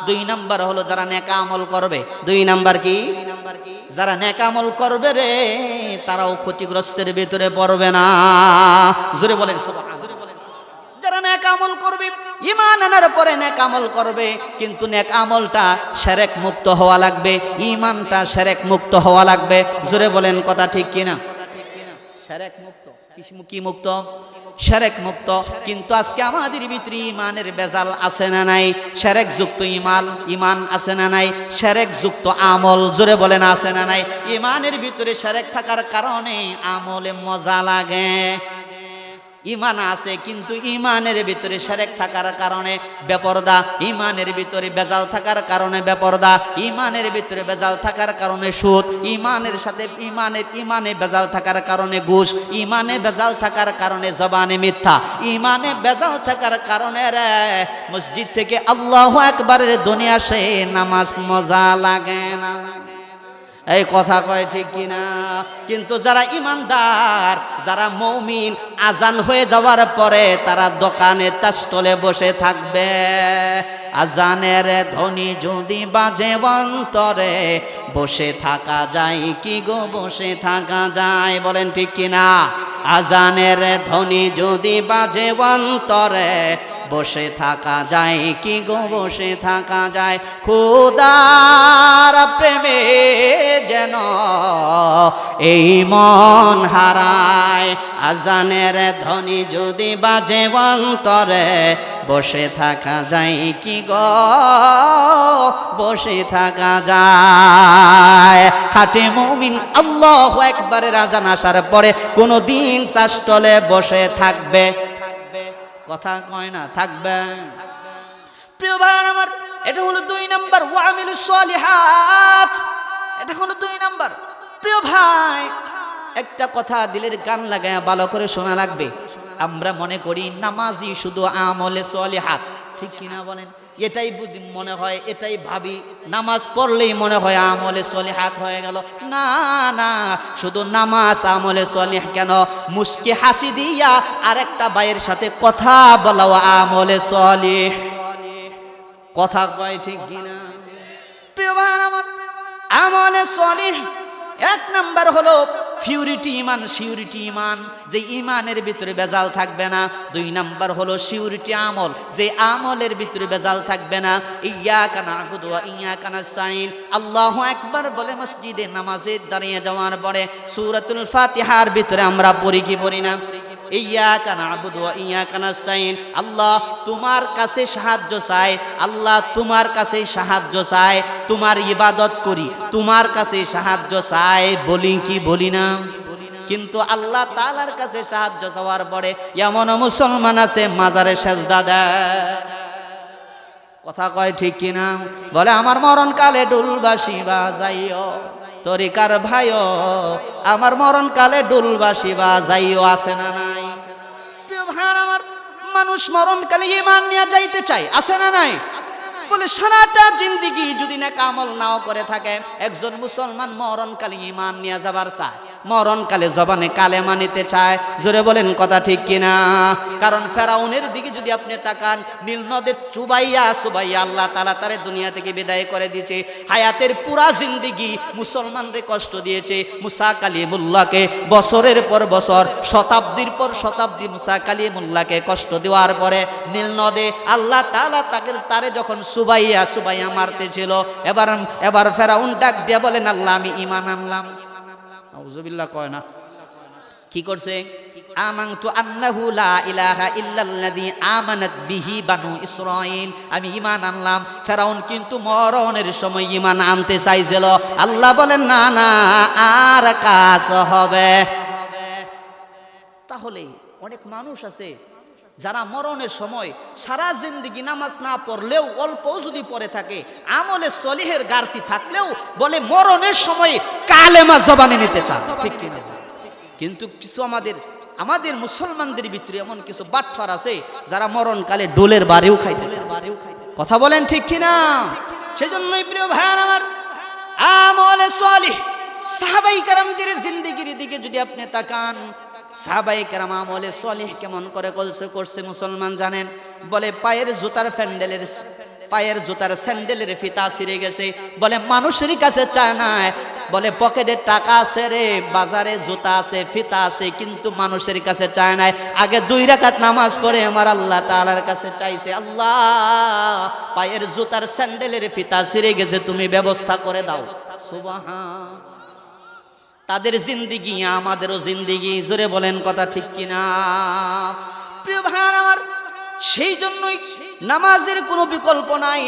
দুই নাম্বার হলো যারা নেক আমল করবে। দুই নাম্বার কি? যারা নেক আমল করবে রে, তারাও ক্ষতিগ্রস্তের ভিতরে পড়বে না। জোরে বলেন সুবহানাল্লাহ। যারা নেক আমল করবে, ঈমান আনার পরে নেক আমল করবে, কিন্তু নেক আমলটা শিরক মুক্ত হওয়া লাগবে, ঈমানটা শিরক মুক্ত হওয়া লাগবে। জোরে বলেন কথা ঠিক কিনা? শিরক মুক্ত, কি মুক্ত? শিরক মুক্ত। কিন্তু আজকে আমাদের ভিতরে ঈমানের বেজাল আছে না নাই? শিরক যুক্ত ঈমান আছে না নাই? শিরক যুক্ত আমল, জোরে বলেন আছে না নাই? ঈমানের ভিতরে শিরক থাকার কারণে আমলে মজা লাগে। ঈমান আছে কিন্তু ঈমানের ভিতরে শিরক থাকার কারণে বেপরদা, ঈমানের ভিতরে বেজাল থাকার কারণে বেপরদা, ঈমানের ভিতরে বেজাল থাকার কারণে সুদ, ঈমানের সাথে ঈমানে বেজাল থাকার কারণে ঘুষ, ঈমানে বেজাল থাকার কারণে জবানে মিথ্যা, ঈমানে বেজাল থাকার কারণে রে মসজিদ থেকে আল্লাহু আকবারের ধ্বনি আসে, নামাজ মজা লাগে না। এই কথা কয় ঠিক কিনা? কিন্তু যারা ঈমানদার, যারা মুমিন, আজান হয়ে যাওয়ার পরে তারা দোকানে চাষ্টলে বসে থাকবে। আজানের ধ্বনি যদি বাজে অন্তরে, বসে থাকা যায় কি গো? বসে থাকা যায়? বলেন ঠিক কিনা? আজানের ধ্বনি যদি বাজে অন্তরে, বসে থাকা যায় কি গো? বসে থাকা যায়। খোদার প্রেমে যেন এই মন হারায়, আজানের ধ্বনি যদি বাজে অন্তরে, বসে থাকা যায় কি গো? বসে থাকা যায়। খাঁটি মুমিন আল্লাহু আকবারের আজান আসার পরে কোনো দিন চাষ্টলে বসে থাকবে? কথা কয় না? থাকবে। প্রিয় ভাই আমার, এটা হলো দুই নাম্বার, ওয়া আমিলুস সলিহাত। এটা হলো দুই নাম্বার। প্রিয় ভাই, একটা কথা দিলের কান লাগায় ভালো করে শোনা লাগবে। আমরা মনে করি নামাজি শুধু আমলে সলিহাত, ঠিক কিনা বলেন? এটাই মনে হয়, এটাই ভাবি, নামাজ পড়লেই মনে হয় আমলে সলিহাত হয়ে গেল। না না, শুধু নামাজ আমলে সলিহ কেন, মুস্কি হাসি দিয়া আরেকটা ভাইয়ের সাথে কথা বলাও আমলে সলিহ। কথা কয় ঠিক কিনা? প্রিয় ভাই আমার, আমলে সলিহ এক নাম্বার হলো পিউরিটি ইমান, সিউরিটি ইমান, যে ইমানের ভিতরে ভেজাল থাকবে না। দুই নাম্বার হলো সিউরিটি আমল, যে আমলের ভিতরে ভেজাল থাকবে না। ইয়্যাকা না'বুদু ওয়া ইয়্যাকা নাস্তাঈন। আল্লাহু আকবার বলে মসজিদে নামাজে দাঁড়িয়ে যাওয়ার পরে সূরাতুল ফাতিহার ভিতরে আমরা পড়ি কি পড়ি না? ইয়্যাকা না'বুদু ওয়া ইয়্যাকা নাস্তাঈন। আল্লাহ তোমার কাছে সাহায্য চাই, আল্লাহ তোমার কাছে সাহায্য চাই, তোমার ইবাদত করি, তোমার কাছে সাহায্য চাই, বলি কি বলি না? কিন্তু আল্লাহ তাআলার কাছে সাহায্য চাওয়ার পরে এমন মুসলমান আছে মাজারে সেজদা দেয়। কথা কয় ঠিক কিনা? বলে আমার মরণকালে ডুলবাসি বাজাইও তরিকার ভাইও, আমার মরণকালে ডুলবাসি বাজাইও, আছে না নাই? প্রিয় ভাই আমার, মানুষ মরণকালে ঈমান নিয়ে যাইতে চায়, আছে না নাই? বলে সারাটা জিন্দেগি যদি নেক আমল নাও করে থাকে, একজন মুসলমান মরণকালে ঈমান নিয়ে যাবার চায়, মরণকালে জবানে কালেমা নিতে চায়। জোরে বলেন কথা ঠিক কিনা? কারণ ফেরাউনের দিকে যদি আপনি তাকান, নীল নদে চুবাইয়া চুবাইয়া আল্লাহ তাআলা তারে দুনিয়া থেকে বিদায় করে দিয়েছে। হায়াতের পুরা জিন্দেগি মুসলমানরে কষ্ট দিয়েছে। মুসা কালিমুল্লাহকে বছরের পর বছর, শতাব্দীর পর শতাব্দী মুসা কালিমুল্লাহকে কষ্ট দেওয়ার পরে নীল নদে আল্লাহ তাআলা তারে যখন চুবাইয়া চুবাইয়া মারতেছিল, এবার ফেরাউন ডাক দিয়ে বলেন, আল্লাহ আমি ঈমান আনলাম। নাউযুবিল্লাহ কয় না, কি করছে? আমানতু আন্নাহু লা ইলাহা ইল্লাল্লাযী আমানাত বিহি বানু ইসরাঈল, আমি ঈমান আনলাম। ফেরাউন কিন্তু মরণের সময় ঈমান আনতে চাইছিল। আল্লাহ বলেন না না, আর কাজ হবে। তাহলে অনেক মানুষ আছে যারা মরণের সময় সারা জিন্দেগি নামাজ না পড়লেও, অল্পও যদি পড়ে থাকে, আমলে সলিহের গারতি থাকলেও বলে মরণের সময় কালেমা জবানে নিতে চায়, ঠিক কিনা? কিন্তু কিছু আমাদের মুসলমানদের ভিতরে এমন কিছু বাটফার আছে যারা মরণকালে ডোলের বাড়িও খাইতে চায়। কথা বলেন ঠিক কিনা? সেজন্যই প্রিয় ভাইয়ার আমার, আমলে সলিহ সাহাবায়ে কেরামদের জিন্দেগির দিকে যদি আপনি তাকান, সাহাবায়ে কেরাম আমলে সলিহ কেমন করে করছে মুসলমান জানেন? বলে পায়ের জুতার স্যান্ডেলের ফিতা ছিঁড়ে গেছে, বলে মানুষের কাছে চায় না, বলে পকেটে টাকা আছে রে, বাজারে জুতা আছে, ফিতা আছে, কিন্তু মানুষের কাছে চায় না। আগে 2 রাকাত নামাজ পড়ে আমার আল্লাহ তাআলার কাছে চাইছে, আল্লাহ পায়ের জুতার স্যান্ডেলের ফিতা ছিঁড়ে গেছে, তুমি ব্যবস্থা করে দাও। সুবহান। তাদের জিন্দেগি আমাদেরও জিন্দেগি, জোরে বলেন কথা ঠিক কিনা? প্রিয় ভাই আমার, সেই জন্যই নামাজের কোনো বিকল্প নাই।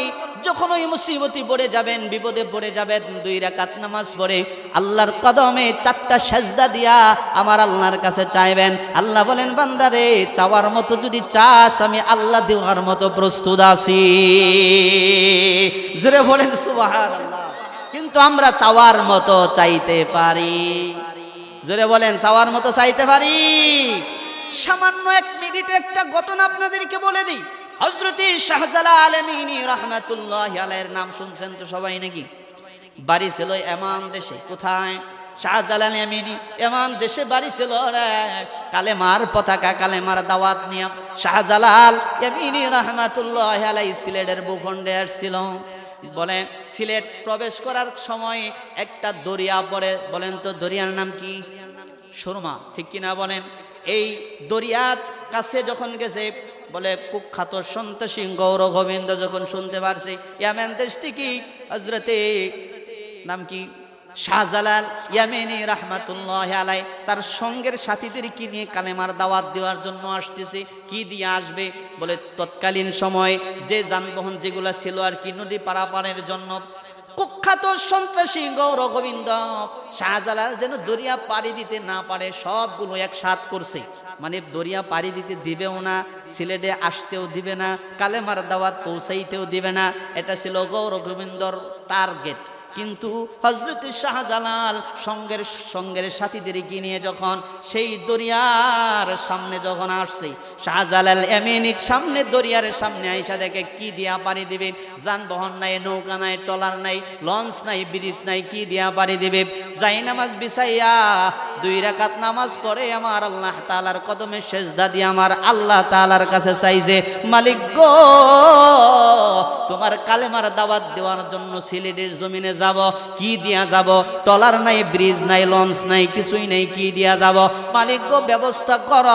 যখন ওই মুসিবতে পড়ে যাবেন, বিপদে পড়ে যাবেন, 2 রাকাত নামাজ পড়ে আল্লাহর কদমে 4টা সেজদা দিয়া আমার আল্লাহর কাছে চাইবেন। আল্লাহ বলেন, বান্দারে চাওয়ার মতো যদি চাস, আমি আল্লাহ দেওয়ার মতো প্রস্তুত আছি। জোরে বলেন সুবহানাল্লাহ। কিন্তু আমরা চাওয়ার মতো চাইতে পারি? জোরে বলেন, চাওয়ার মতো চাইতে পারি? সামান্য 1 মিনিটে একটা ঘটনা আপনাদেরকে বলে দিই। হযরতে শাহজালাল আমিনী রাহমাতুল্লাহি আলাইহির নাম শুনছেন তো সবাই নাকি? বাড়ি ছিল এমন দেশে। কোথায়? শাহজালাল আমিনী এমন দেশে বাড়ি ছিল রে। কালেমার পতাকা, কালেমার দাওয়াত নিয়ে শাহজালাল আমিনী রাহমাতুল্লাহি আলাইহি সিলেটের ভূখণ্ডে আসছিল। বলে সিলেট প্রবেশ করার সময় একটা দরিয়া পড়ে। বলেন তো দরিয়ার নাম কি? সুরমা, ঠিক কিনা বলেন? এই দরিয়ার কাছে যখন গেছে, বলে কুখ্যাত সন্ত্রাসী গৌর গোবিন্দ যখন শুনতে পারছে ইয়ামেন দেশ থেকে হযরতে নাম কি শাহজালাল আমিনী রাহমাতুল্লাহি আলাইহি তার সঙ্গের সাথীদের কি নিয়ে কালেমার দাওয়াত দেওয়ার জন্য আসতেছে। কি দিয়ে আসবে? বলে তৎকালীন সময় যে যানবাহন যেগুলা ছিল আর কি, নদী পারাপারের জন্য কুখ্যাত সন্ত্রাসী গৌর গোবিন্দ শাহজালাল যেন দরিয়া পাড়ি দিতে না পারে সবগুলো একসাথ করছে। মানে দরিয়া পাড়ি দিতে দিবেও না, সিলেটে আসতেও দিবে না, কালেমার দাওয়াত পৌঁছাইতেও দিবে না। এটা ছিল গৌর গোবিন্দর টার্গেট। কিন্তু হযরত শাহজালাল সঙ্গের সাথীদেরকে নিয়ে যখন সেই দরিয়ার সামনে যখন আসছে, শাহজালাল আমিনীর সামনে, দরিয়ার সামনে আইসা দেখে কি দিয়া পাড়ি দিবে? যানবাহন নাই, নৌকা নাই, ট্রলার নাই, লঞ্চ নাই, ব্রিজ নাই, কি দিয়া পাড়ি দিবে? যাই নামাজ বিছাইয়া 2 রাকাত নামাজ পড়ে আমার আল্লাহ তাআলার কদমে সেজদা দিয়ে আমার আল্লাহ তাআলার কাছে চাইছে, মালিক গো তোমার কালেমার দাওয়াত দেওয়ার জন্য সিলেটের জমিনে যাব, কি দিয়া যাব? টলার নাই, ব্রিজ নাই, লঞ্চ নাই, কিছুই নাই, কি দিয়া যাব? মালিক গো ব্যবস্থা কর,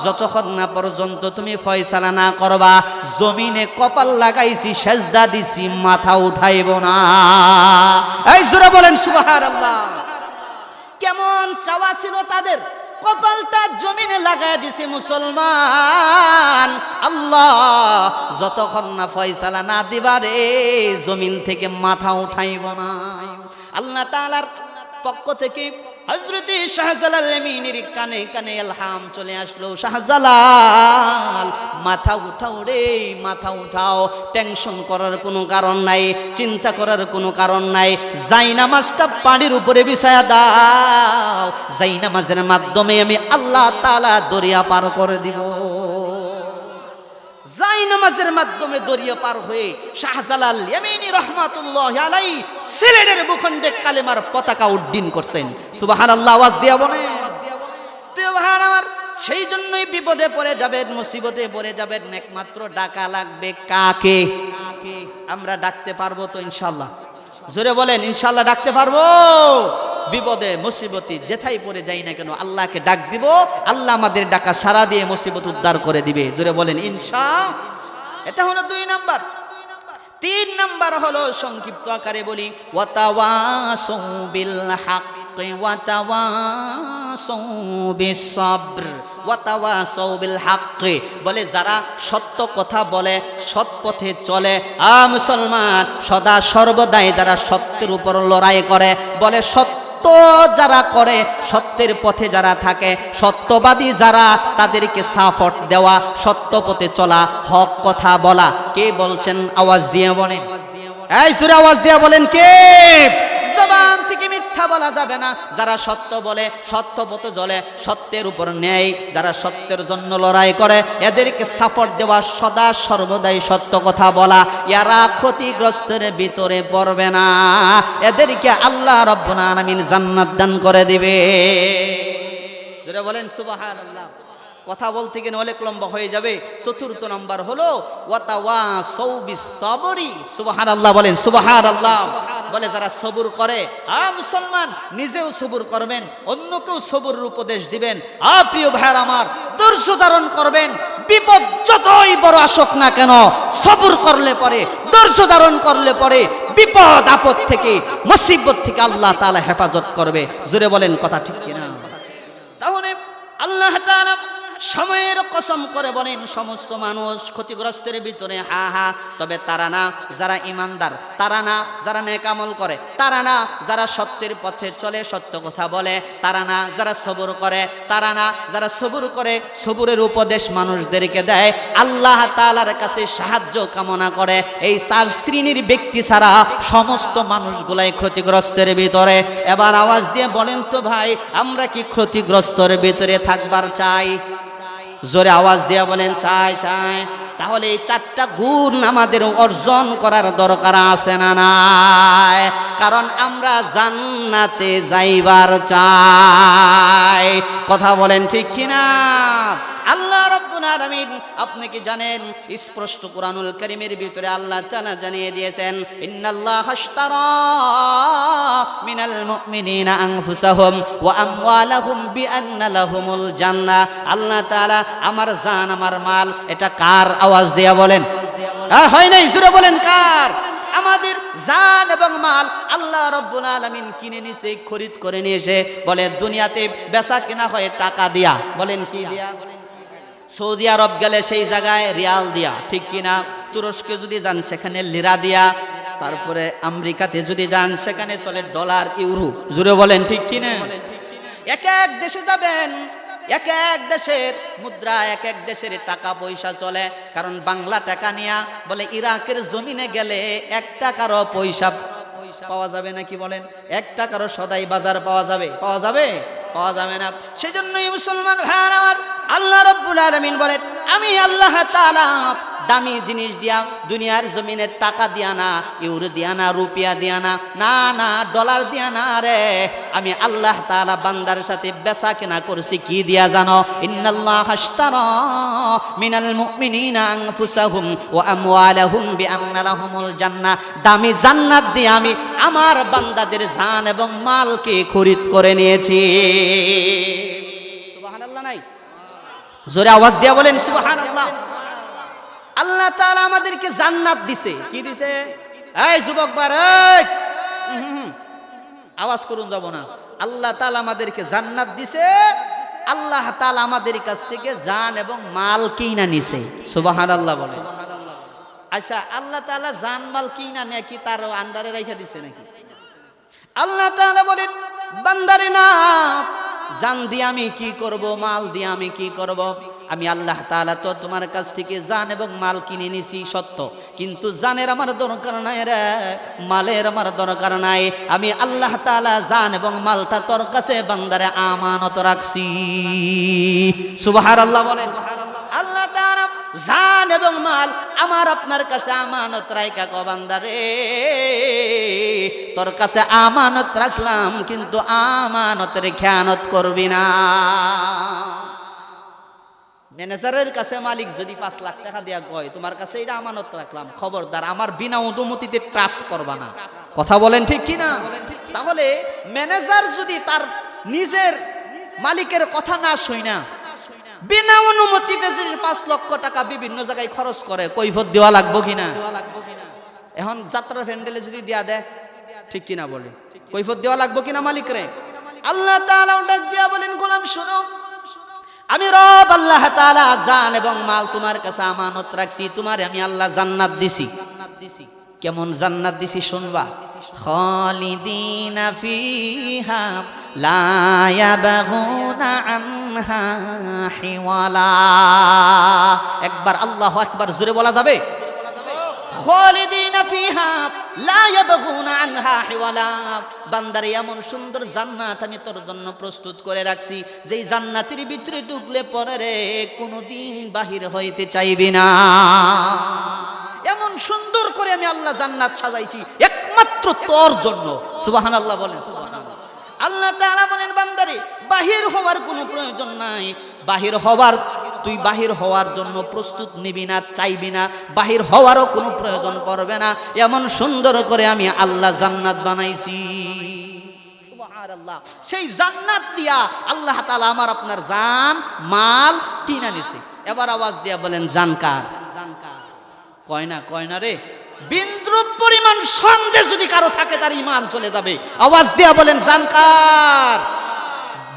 যতক্ষণ না পর্যন্ত তুমি ফয়সালা না করবা জমিনে কপাল লাগাইছি, সেজদা দিছি, মাথা উঠাইব না। এই জোরে বলেন সুবহানাল্লাহ। কেমন চাওয়া ছিল তাদের, কপালটা জমিনে লাগায় দিছে মুসলমান। আল্লাহ যতক্ষণ না ফয়সালা না দিবারে জমিন থেকে মাথা উঠাইব না। আল্লাহ তাআলার পক্ষ থেকে হযরত শাহজালাল আমিনীর কানে কানে ইলহাম চলে আসলো, শাহজালাল মাথা উঠাও রে, মাথা উঠাও, টেনশন করার কোনো কারণ নাই, চিন্তা করার কোনো কারণ নাই, জায়নামাজটা পানির উপরে বিছায়া দাও, জায়নামাজের মাধ্যমে আমি আল্লাহ তাআলা দরিয়া পার করে দিব। জায়নামাজের মাধ্যমে দরিয়া পার হয়ে শাহজালাল ইয়ামিনী রাহমাতুল্লাহি আলাইহি সিলেটের ভূখণ্ডে কালেমার পতাকা উড্ডীন করছেন। সুবহানাল্লাহ আওয়াজ দিয়া বলেন। প্রিয় ভাই আমার, সেই জন্যই বিপদে পড়ে যাবেন, মুসিবতে পড়ে যাবেন, একমাত্র ডাকা লাগবে কাকে? আমরা ডাকতে পারবো তো ইনশাআল্লাহ? জোরে বলেন ইনশাআল্লাহ ডাকতে পারবো। বিপদে মুসিবতে যেথায় পড়ে যাই না কেন আল্লাহকে ডাক দিব, আল্লাহ আমাদের ডাকা সাড়া দিয়ে মুসিবত উদ্ধার করে দিবে। জোরে বলেন ইনশাআল্লাহ। এটা হলো 2 নাম্বার। 3 নাম্বার হলো সংক্ষিপ্ত আকারে বলি, ওয়াতাওয়াসাউ বিল হাক্কি ওয়াতাওয়াসাউ বিস সাবর। ওয়াতাওয়াসাউ বিল হাক্কি বলে যারা সত্য কথা বলে, সৎ পথে চলে, মুসলমান সদা সর্বদাই যারা সত্যের উপর লড়াই করে, বলে সত্য যারা করে, সত্যের পথে যারা থাকে, সত্যবাদী যারা, তাদেরকে সাপোর্ট দেওয়া, সত্য পথে চলা, হক কথা বলা। কে বলছেন? আওয়াজ দিয়ে বলেন, এই সুরে আওয়াজ দিয়ে বলেন কে? জবান থেকে মিথ্যা বলা যাবে না। যারা সত্য বলে, সত্য পথে চলে, সত্যের উপর নেয়, যারা সত্যের জন্য লড়াই করে, এদেরকে সাপোর্ট দেওয়া, সদা সর্বদাই সত্য কথা বলা, এরা ক্ষতিগ্রস্তের ভিতরে পড়বে না, এদেরকে আল্লাহ রাব্বুল আলামিন জান্নাত দান করে দিবে। জোরে বলেন সুবহানাল্লাহ। কথা বলতে গেলে অনেক লম্বা হয়ে যাবে। 4র্থ নাম্বার হলো ওয়াতাওয়াসাউ বিস সাবরি। সুবহানাল্লাহ বলেন সুবহানাল্লাহ। বলে যারা সবুর করে, মুসলমান নিজেও সবুর করবেন, অন্যকেও সবুরের উপদেশ দিবেন। প্রিয় ভাইরা আমার, ধৈর্য ধারণ করবেন। বিপদ যতই বড় আসুক না কেন, সবুর করলে পরে, ধৈর্য ধারণ করলে পরে বিপদ আপদ থেকে, মুসিবত থেকে আল্লাহ তাআলা হেফাজত করবে। জোরে বলেন কথা ঠিক কিনা? তাহলে আল্লাহ তাআলা সময়ের কসম করে বলেন সমস্ত মানুষ ক্ষতিগ্রস্তের ভিতরে, হা হা, তবে তারা না যারা ইমানদার, তারা না যারা নেক আমল করে, তারা না যারা সত্যের পথে চলে, সত্য কথা বলে, তারা না যারা সবুর করে, তারা না যারা সবুর করে, সবুরের উপদেশ মানুষদেরকে দেয়, আল্লাহ তাআলার কাছে সাহায্য কামনা করে, এই 4 শ্রেণীর ব্যক্তি ছাড়া সমস্ত মানুষগুলাই ক্ষতিগ্রস্তের ভিতরে। এবার আওয়াজ দিয়ে বলেন তো ভাই, আমরা কি ক্ষতিগ্রস্তের ভিতরে থাকবার চাই? জোরে আওয়াজ দিয়া বলেন চাই চাই। তাহলে এই 4টা গুণ আমাদের অর্জন করার দরকার আছে না নাই? কারণ আমরা জান্নাতে যাইবার চাই। কথা বলেন ঠিক কিনা? আল্লাহ রাব্বুল আলামিন, আপনি কি জানেন স্পষ্ট কোরআনুল কারীমের ভিতরে আল্লাহ তাআলা জানিয়ে দিয়েছেন, ইন্নাল্লাহা আশতারা মিনাল মুমিনিনা আনফুসাহুম ওয়া আমওয়ালাহুম বিআন্না লাহুমুল জান্নাহ। আল্লাহ তাআলা আমার জান, আমার মাল, এটা কার? আওয়াজ দিয়া বলেন। হয় নাই? জোরে বলেন কার? আমাদের জান এবং মাল আল্লাহ রাব্বুল আলামিন কিনে নিছে, খরিদ করে নিয়েছে। বলে দুনিয়াতে বেচা কেনা হয় টাকা দিয়া। বলেন কি দিয়া? সৌদি আরব গেলে সেই জায়গায় রিয়াল দিয়া, ঠিক কিনা? তুরস্কে যদি যান সেখানে লিরা দিয়া, তারপরে আমেরিকাতে যদি যান সেখানে চলে ডলার, ইউরো। জুড়ে বলেন ঠিক কিনা? এক এক দেশে যাবেন, এক এক দেশের মুদ্রা, এক এক দেশের টাকা পয়সা চলে। কারণ বাংলা টাকা নিয়া বলে ইরাকের জমিনে গেলে 1 টাকারও পয়সা পাওয়া যাবে না। কি বলেন? 1 টাকারও সদাই বাজার পাওয়া যাবে? পাওয়া যাবে? পাওয়া যাবে না। সেজন্যই মুসলমান ভাইরা আমার, আল্লাহ রাব্বুল আলামিন বলেন, আমি আল্লাহ তাআলা দামি জিনিস দিয়া, দুনিয়ার জমিনের টাকা দিয়া না, ইউরো দিয়া না, রুপিয়া দিয়া না, না না ডলার দিয়া না রে, আমি আল্লাহ তাআলা বান্দার সাথে বেচা কেনা করছি কি দিয়া জানো? ইন্নাল্লাহা আশতারা মিনাল মুমিনিনা আনফুসাহুম ওয়া আমওয়ালাহুম বিআন্না লাহুমুল জান্নাহ। দামি জান্নাত দিয়ে আমি আমার বান্দাদের জান এবং মালকে খরিদ করে নিয়েছি। সুবহানাল্লাহ নাই? জোরে আওয়াজ দিয়া বলেন সুবহানাল্লাহ। আল্লাহ তাআলা আমাদেরকে জান্নাত দিছে। কি দিছে? এই যুবক ভাই, আওয়াজ করুন যাব না। আল্লাহ তাআলা আমাদেরকে জান্নাত দিছে। আল্লাহ তাআলা আমাদের কাছ থেকে জান এবং মাল কিনা নিছে। সুবহানাল্লাহ বলেন। আচ্ছা, আল্লাহ তাআলা জান মাল কিনা নেয় কি তার আন্ডারে রেখে দিছে নাকি? আল্লাহ তাআলা বলেন, বান্দারে না, জান দিয়ে আমি কি করব, মাল দিয়ে আমি কি করব? আমি আল্লাহ তাআলা তো তোমার কাছ থেকে জান এবং মাল কিনে নিছি সত্য, কিন্তু জানের আমার দরকার নাই রে, মালের আমার দরকার নাই। আমি আল্লাহ তাআলা জান এবং মালটা তোর কাছে বান্দারে আমানত রাখছি। সুবহানাল্লাহ বলেন। আল্লাহ তাআলা জান এবং মাল আমার আপনার কাছে আমানত রাখা কো বান্দারে, তোর কাছে আমানত রাখলাম, কিন্তু আমানতের খেয়ানত করবি না। ম্যানেজারের কাছে মালিক যদি 5 লাখ টাকা দিয়া কয় তোমার কাছে এটা আমানত রাখলাম, খবরদার আমার বিনা অনুমতিতে ট্রাস্ট করবা না। কথা বলেন ঠিক কি না? তাহলে ম্যানেজার যদি তার নিজের মালিকের কথা না শুনা বিনা অনুমতিতে যদি 5 লক্ষ টাকা বিভিন্ন জায়গায় খরচ করে, কৈফিয়ত দেওয়া লাগবে কিনা? এখন যাত্রার প্যান্ডেলে যদি দেয়া দেয়, ঠিক কিনা বলে, কৈফিয়ত দেওয়া লাগবে কিনা মালিক রে? আল্লাহ তাআলা ডাক দিয়া বলেন, গোলাম শুনো, আমি রব আল্লাহ তাআলা জান এবং মাল তোমার কাছে আমানত রাখছি, তোমার আমি আল্লাহ জান্নাত দিছি। কেমন জান্নাত দিছি শুনবা? খালিদিনা ফিহা লা ইয়াবগুনা আনহা হিওয়ালা। একবার আল্লাহু আকবার জোরে বলা যাবে? খালিদিনা ফিহা লা ইয়াবগুনা আনহা হিওয়ালা। বান্দারে এমন সুন্দর জান্নাত আমি তোর জন্য প্রস্তুত করে রাখছি, যেই জান্নাতের ভিতরে ঢুকলে পরে রে কোনোদিন বাহির হইতে চাইবি না। এমন সুন্দর করে আমি আল্লাহ জান্নাত সাজাইছি একমাত্র তোর জন্য। সুবহানাল্লাহ বলেন সুবহানাল্লাহ। আল্লাহ তাআলা বলেন, বান্দারে বাহির হওয়ার কোনো প্রয়োজন নাই, তুই বাহির হওয়ার জন্য প্রস্তুত নিবি না, চাইবি না, বাহির হওয়ারও কোনো প্রয়োজন পড়বে না। এমন সুন্দর করে আমি আল্লাহ জান্নাত বানাইছি। সুবহানাল্লাহ। সেই জান্নাত দিয়া আল্লাহ তাআলা আমার আপনার জান মাল কিনা নিছে। এবার আওয়াজ দিয়া বলেন, জান কার? কয় না রে। বিন্দু পরিমাণ সন্দেহ যদি কারো থাকে তার ঈমান চলে যাবে। আওয়াজ দিয়া বলেন, জান কার?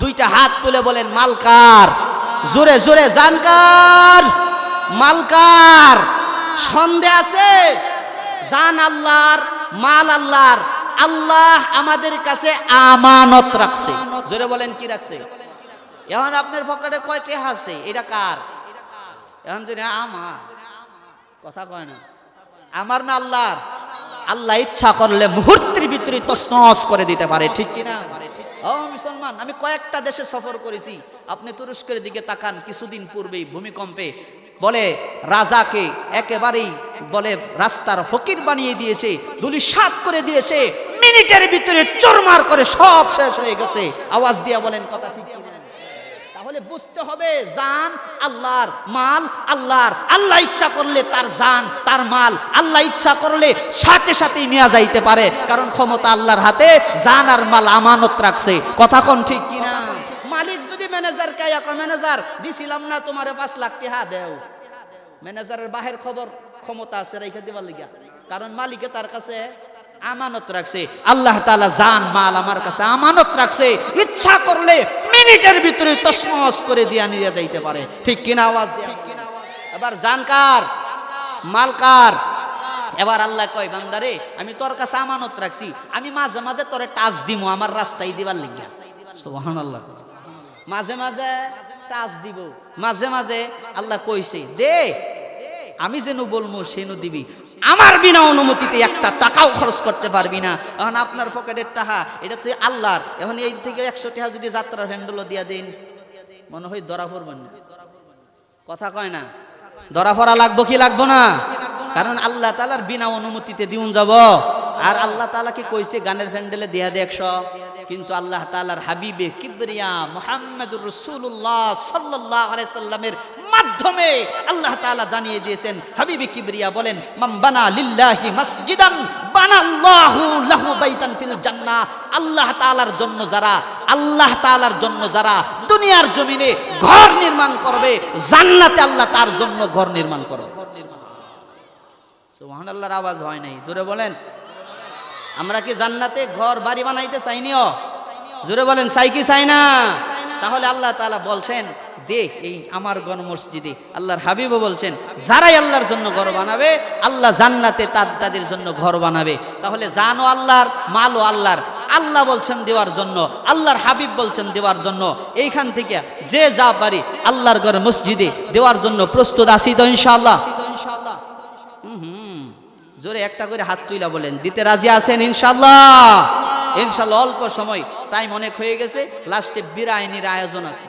দুইটা হাত তুলে বলেন, মাল কার? জোরে জোরে, জান কার? মাল কার? সন্দেহ আছে? জান আল্লাহর, মাল আল্লাহর। আল্লাহ আমাদের কাছে আমানত রাখছে। জোরে বলেন, কি রাখছে? এখন আপনার পকেটে কয়টা আছে, এটা কার? এখন যদি আমার কথা কয় না, আমার না আল্লাহর? আল্লাহ ইচ্ছা করলে মুহূর্তের ভিতরে তছনছ করে দিতে পারে, ঠিক কিনা? ও মুসলমান, আমি কয়েকটা দেশে সফর করেছি। আপনি তুরস্কের দিকে তাকান, কিছুদিন পূর্বেই ভূমিকম্পে বলে রাজাকে একেবারেই বলে রাস্তার ফকির বানিয়ে দিয়েছে, ধূলিসাৎ করে দিয়েছে, মিনিটের ভিতরে চোরমার করে সব শেষ হয়ে গেছে। আওয়াজ দিয়া বলেন, কথা ঠিক কিনা? তাহলে বুঝতে হবে জান আল্লাহর, মাল আল্লাহর। আল্লাহ ইচ্ছা করলে তার জান তার মাল আল্লাহ ইচ্ছা করলে সাথে সাথেই নেওয়া যাইতে পারে, কারণ ক্ষমতা আল্লাহর হাতে। জান আর মাল আমানত রাখছে। কথা কোন ঠিক কিনা? মালিক যদি ম্যানেজার কে ম্যানেজার দিছিলাম না তোমারে 5 লাখ টাকা দেও, ম্যানেজারের বাহির খবর ক্ষমতা আছে রেখে দিবার লাগিয়া, কারণ মালিকে তার কাছে আমানত রাখছে। আল্লাহ তাআলা জান মাল আমার কাছে আমানত রাখছে, ইচ্ছা করলে মিনিটের ভিতরে তছনছ করে দিয়া নিয়ে যাইতে পারে, ঠিক কিনা? আওয়াজ দিয়া। এবার জান কার, মাল কার? এবার আল্লাহ কয়, বান্দারে আমি তোর কাছে আমানত রাখছি, আমি মাঝে মাঝে তোরে টাচ দিমু আমার রাস্তায় দিবার লাগিয়া। সুবহানাল্লাহ। মাঝে মাঝে টাচ দিব, মাঝে মাঝে আল্লাহ কইছে দে, আমি যেন বলবো সেন দিবি, আমার বিনা অনুমতিতে একটা টাকাও খরচ করতে পারবি না। এখন আপনার পকেটের টাকা এটা তো আল্লাহর। এখন এই থেকে 100 টাকা যদি যাত্রার ভ্যান্ডেলও দিয়া দেন, মনে হয় ধরা পড়বেন না। কথা কয় না? ধরা পড়া লাগবো কি লাগবো না? কারণ আল্লাহ তাআলার বিনা অনুমতিতে দিউন যাব। আর আল্লাহ তাআলাকে কইছে গানের প্যান্ডেলে দেয়া দে 100, কিন্তু আল্লাহ তাআলার হাবিবে কিবরিয়া মুহাম্মদুর রাসূলুল্লাহ সাল্লাল্লাহু আলাইহি সাল্লামের মাধ্যমে আল্লাহ তাআলা জানিয়ে দিয়েছেন, হাবিবে কিবরিয়া বলেন, মান বানা লিল্লাহি মাসজিদান বানাল্লাহু লাহু বাইতান ফিল জান্নাহ। আল্লাহ তাআলার জন্য যারা দুনিয়ার জমিনে ঘর নির্মাণ করবে, জান্নাতে আল্লাহ তার জন্য ঘর নির্মাণ করবে। সুবহানাল্লাহর আওয়াজ হয় নাই, জোরে বলেন। আমরা কি জান্নাতে ঘর বাড়ি বানাইতে চাইনিও? জোরে বলেন, চাই কি চাই না? তাহলে আল্লাহ তাআলা বলছেন, দে এই আমার ঘর মসজিদে। আল্লাহর হাবিবও বলছেন, যারাই আল্লাহর জন্য ঘর বানাবে, আল্লাহ জান্নাতে তাদের জন্য ঘর বানাবে। তাহলে জানও আল্লাহর, মালও আল্লাহর। আল্লাহ বলছেন দেওয়ার জন্য, আল্লাহর হাবিব বলছেন দেওয়ার জন্য। এইখান থেকে যে যা পারি আল্লাহর ঘর মসজিদে দেওয়ার জন্য প্রস্তুত আছি তো ইনশাআল্লাহ? জোরে একটা করে হাত তুইলা বলেন, দিতে রাজি আছেন ইনশাআল্লাহ? ইনশাআল্লাহ। অল্প সময়, টাইম অনেক হয়ে গেছে, লাস্টে বিরিয়ানির আয়োজন আছে,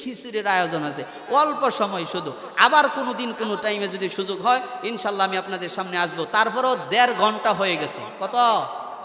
খিচুড়ির আয়োজন আছে, অল্প সময় শুধু। আবার কোনোদিন কোনো টাইমে যদি সুযোগ হয় ইনশাআল্লাহ আমি আপনাদের সামনে আসবো। তারপরও 1.5 ঘন্টা হয়ে গেছে। কত?